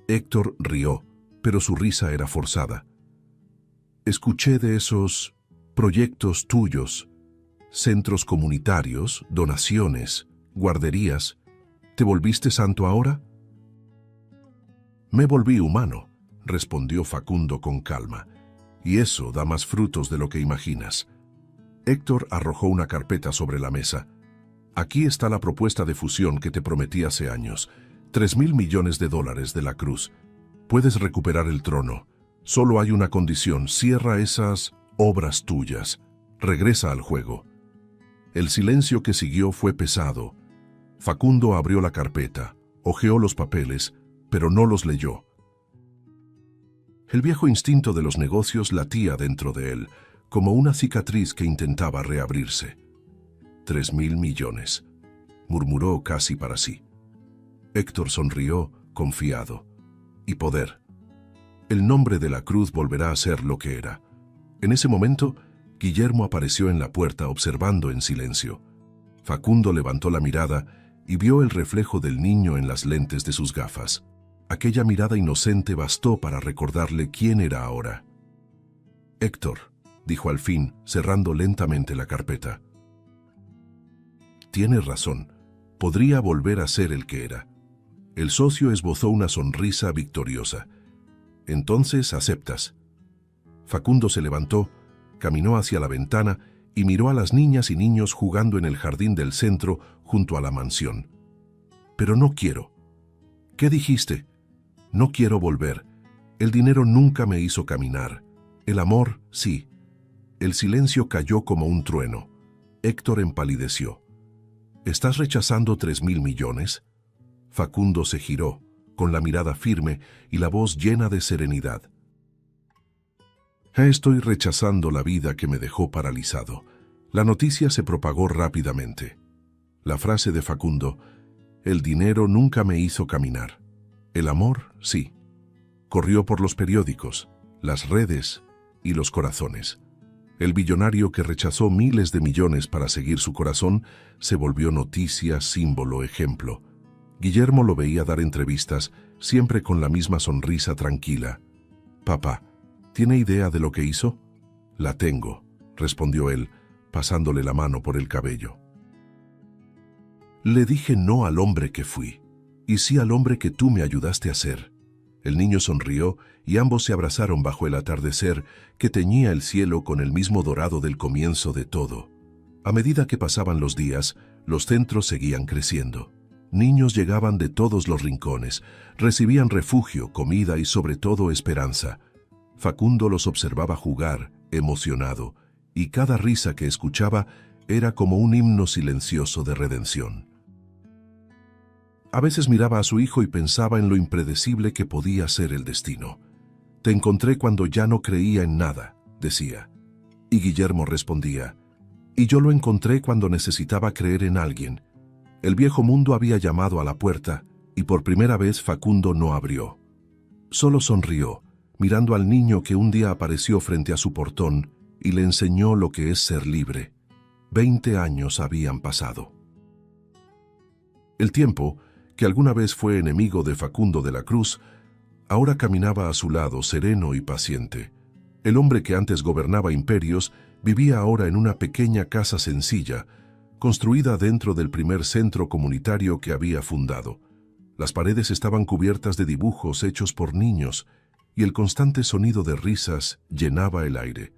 Héctor rió, pero su risa era forzada. Escuché de esos proyectos tuyos, centros comunitarios, donaciones, guarderías. ¿Te volviste santo ahora? Me volví humano, respondió Facundo con calma, y eso da más frutos de lo que imaginas. Héctor arrojó una carpeta sobre la mesa. Aquí está la propuesta de fusión que te prometí hace años. $3.000 millones de la Cruz. Puedes recuperar el trono. Solo hay una condición: cierra esas obras tuyas. Regresa al juego. El silencio que siguió fue pesado. Facundo abrió la carpeta, hojeó los papeles, pero no los leyó. El viejo instinto de los negocios latía dentro de él, como una cicatriz que intentaba reabrirse. 3.000 millones, murmuró casi para sí. Héctor sonrió, confiado. Y poder. El nombre de la Cruz volverá a ser lo que era. En ese momento, Guillermo apareció en la puerta observando en silencio. Facundo levantó la mirada y vio el reflejo del niño en las lentes de sus gafas. Aquella mirada inocente bastó para recordarle quién era ahora. Héctor, dijo al fin, cerrando lentamente la carpeta. Tienes razón, podría volver a ser el que era. El socio esbozó una sonrisa victoriosa. Entonces aceptas. Facundo se levantó, caminó hacia la ventana y miró a las niñas y niños jugando en el jardín del centro junto a la mansión. Pero no quiero. ¿Qué dijiste? No quiero volver. El dinero nunca me hizo caminar. El amor, sí. El silencio cayó como un trueno. Héctor empalideció. ¿Estás rechazando 3.000 millones? Facundo se giró, con la mirada firme y la voz llena de serenidad. Estoy rechazando la vida que me dejó paralizado. La noticia se propagó rápidamente. La frase de Facundo, el dinero nunca me hizo caminar. El amor, sí. Corrió por los periódicos, las redes y los corazones. El billonario que rechazó miles de millones para seguir su corazón se volvió noticia, símbolo, ejemplo. Guillermo lo veía dar entrevistas, siempre con la misma sonrisa tranquila. «Papá, ¿tiene idea de lo que hizo?» «La tengo», respondió él, pasándole la mano por el cabello. «Le dije no al hombre que fui, y sí al hombre que tú me ayudaste a ser». El niño sonrió y ambos se abrazaron bajo el atardecer que teñía el cielo con el mismo dorado del comienzo de todo. A medida que pasaban los días, los centros seguían creciendo. Niños llegaban de todos los rincones, recibían refugio, comida y sobre todo esperanza. Facundo los observaba jugar, emocionado, y cada risa que escuchaba era como un himno silencioso de redención. A veces miraba a su hijo y pensaba en lo impredecible que podía ser el destino. «Te encontré cuando ya no creía en nada», decía. Y Guillermo respondía, «Y yo lo encontré cuando necesitaba creer en alguien». El viejo mundo había llamado a la puerta y por primera vez Facundo no abrió. Solo sonrió, mirando al niño que un día apareció frente a su portón y le enseñó lo que es ser libre. 20 años habían pasado. El tiempo, que alguna vez fue enemigo de Facundo de la Cruz, ahora caminaba a su lado sereno y paciente. El hombre que antes gobernaba imperios vivía ahora en una pequeña casa sencilla, construida dentro del primer centro comunitario que había fundado. Las paredes estaban cubiertas de dibujos hechos por niños y el constante sonido de risas llenaba el aire.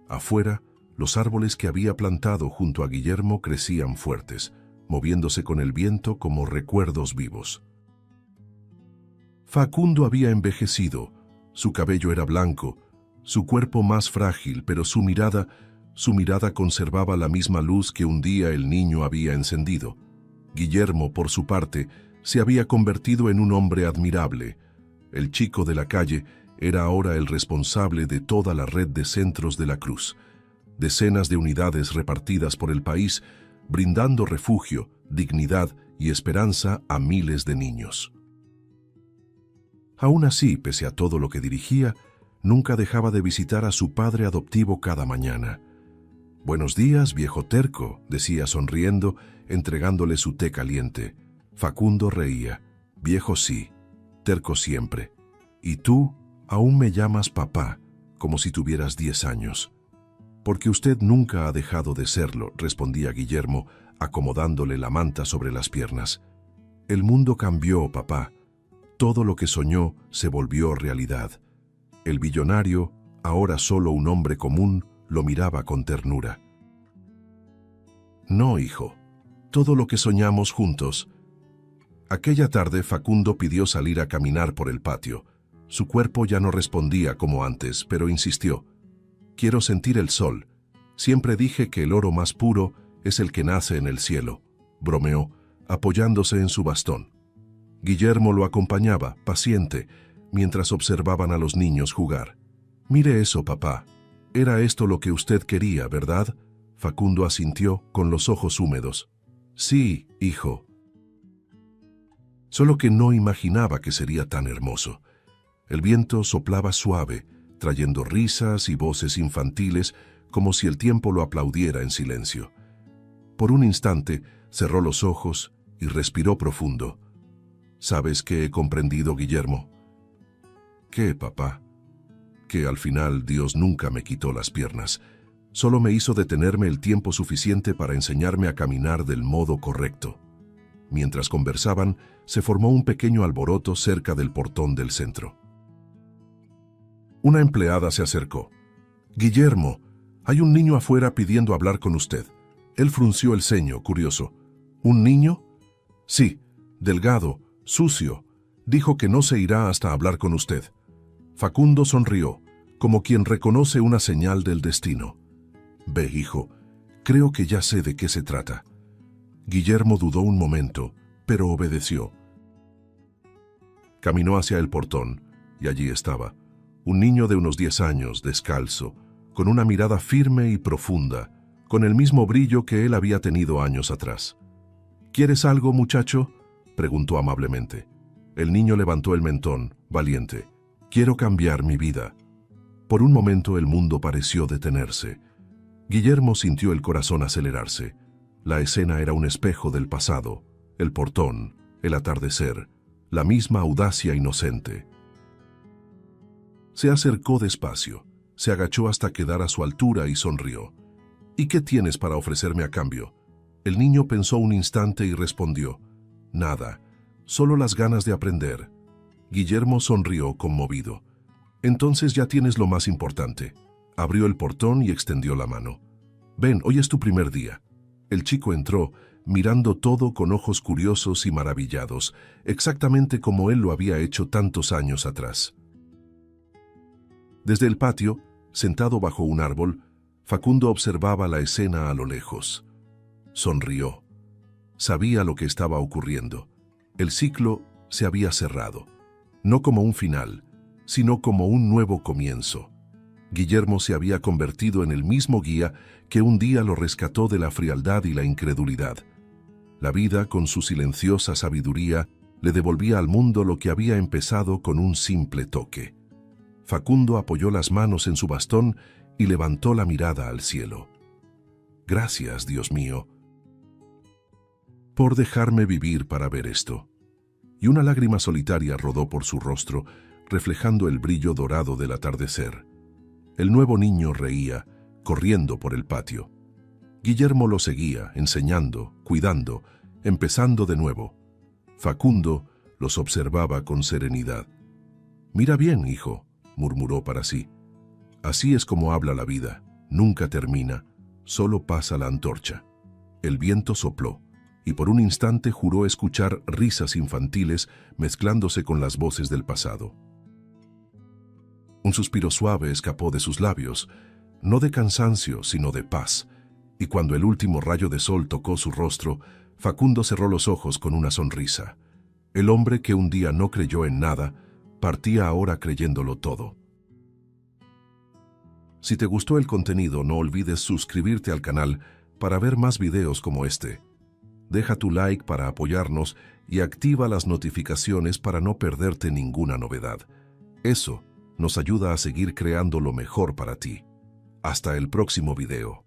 Afuera, los árboles que había plantado junto a Guillermo crecían fuertes, moviéndose con el viento como recuerdos vivos. Facundo había envejecido, su cabello era blanco, su cuerpo más frágil, pero su mirada conservaba la misma luz que un día el niño había encendido. Guillermo, por su parte, se había convertido en un hombre admirable. El chico de la calle era ahora el responsable de toda la red de centros de la Cruz. Decenas de unidades repartidas por el país, brindando refugio, dignidad y esperanza a miles de niños. Aún así, pese a todo lo que dirigía, nunca dejaba de visitar a su padre adoptivo cada mañana. Buenos días, viejo terco, decía sonriendo, entregándole su té caliente. Facundo reía. Viejo sí, terco siempre. Y tú aún me llamas papá, como si tuvieras 10 años. Porque usted nunca ha dejado de serlo, respondía Guillermo, acomodándole la manta sobre las piernas. El mundo cambió, papá. Todo lo que soñó se volvió realidad. El billonario, ahora solo un hombre común, lo miraba con ternura. No, hijo. Todo lo que soñamos juntos. Aquella tarde Facundo pidió salir a caminar por el patio. Su cuerpo ya no respondía como antes, pero insistió. Quiero sentir el sol. Siempre dije que el oro más puro es el que nace en el cielo, bromeó, apoyándose en su bastón. Guillermo lo acompañaba, paciente, mientras observaban a los niños jugar. Mire eso, papá. Era esto lo que usted quería, ¿verdad? Facundo asintió con los ojos húmedos. Sí, hijo. Solo que no imaginaba que sería tan hermoso. El viento soplaba suave, trayendo risas y voces infantiles, como si el tiempo lo aplaudiera en silencio. Por un instante, cerró los ojos y respiró profundo. ¿Sabes qué he comprendido, Guillermo? ¿Qué, papá? Que al final Dios nunca me quitó las piernas. Solo me hizo detenerme el tiempo suficiente para enseñarme a caminar del modo correcto. Mientras conversaban, se formó un pequeño alboroto cerca del portón del centro. Una empleada se acercó. Guillermo, hay un niño afuera pidiendo hablar con usted. Él frunció el ceño, curioso. ¿Un niño? Sí, delgado, sucio. Dijo que no se irá hasta hablar con usted. Facundo sonrió, como quien reconoce una señal del destino. Ve, hijo, creo que ya sé de qué se trata. Guillermo dudó un momento, pero obedeció. Caminó hacia el portón, y allí estaba, un niño de unos 10 años, descalzo, con una mirada firme y profunda, con el mismo brillo que él había tenido años atrás. ¿Quieres algo, muchacho?, preguntó amablemente. El niño levantó el mentón, valiente. Quiero cambiar mi vida. Por un momento el mundo pareció detenerse. Guillermo sintió el corazón acelerarse. La escena era un espejo del pasado, el portón, el atardecer, la misma audacia inocente. Se acercó despacio, se agachó hasta quedar a su altura y sonrió. ¿Y qué tienes para ofrecerme a cambio? El niño pensó un instante y respondió. Nada, solo las ganas de aprender. Guillermo sonrió conmovido. Entonces ya tienes lo más importante. Abrió el portón y extendió la mano. Ven, hoy es tu primer día. El chico entró, mirando todo con ojos curiosos y maravillados, exactamente como él lo había hecho tantos años atrás. Desde el patio, sentado bajo un árbol, Facundo observaba la escena a lo lejos. Sonrió. Sabía lo que estaba ocurriendo. El ciclo se había cerrado. No como un final, sino como un nuevo comienzo. Guillermo se había convertido en el mismo guía que un día lo rescató de la frialdad y la incredulidad. La vida, con su silenciosa sabiduría, le devolvía al mundo lo que había empezado con un simple toque. Facundo apoyó las manos en su bastón y levantó la mirada al cielo. Gracias, Dios mío, por dejarme vivir para ver esto. Y una lágrima solitaria rodó por su rostro, reflejando el brillo dorado del atardecer. El nuevo niño reía, corriendo por el patio. Guillermo lo seguía, enseñando, cuidando, empezando de nuevo. Facundo los observaba con serenidad. «Mira bien, hijo», murmuró para sí. «Así es como habla la vida, nunca termina, solo pasa la antorcha». El viento sopló, y por un instante juró escuchar risas infantiles mezclándose con las voces del pasado. Un suspiro suave escapó de sus labios, no de cansancio, sino de paz, y cuando el último rayo de sol tocó su rostro, Facundo cerró los ojos con una sonrisa. El hombre que un día no creyó en nada, partía ahora creyéndolo todo. Si te gustó el contenido, no olvides suscribirte al canal para ver más videos como este. Deja tu like para apoyarnos y activa las notificaciones para no perderte ninguna novedad. Eso nos ayuda a seguir creando lo mejor para ti. Hasta el próximo video.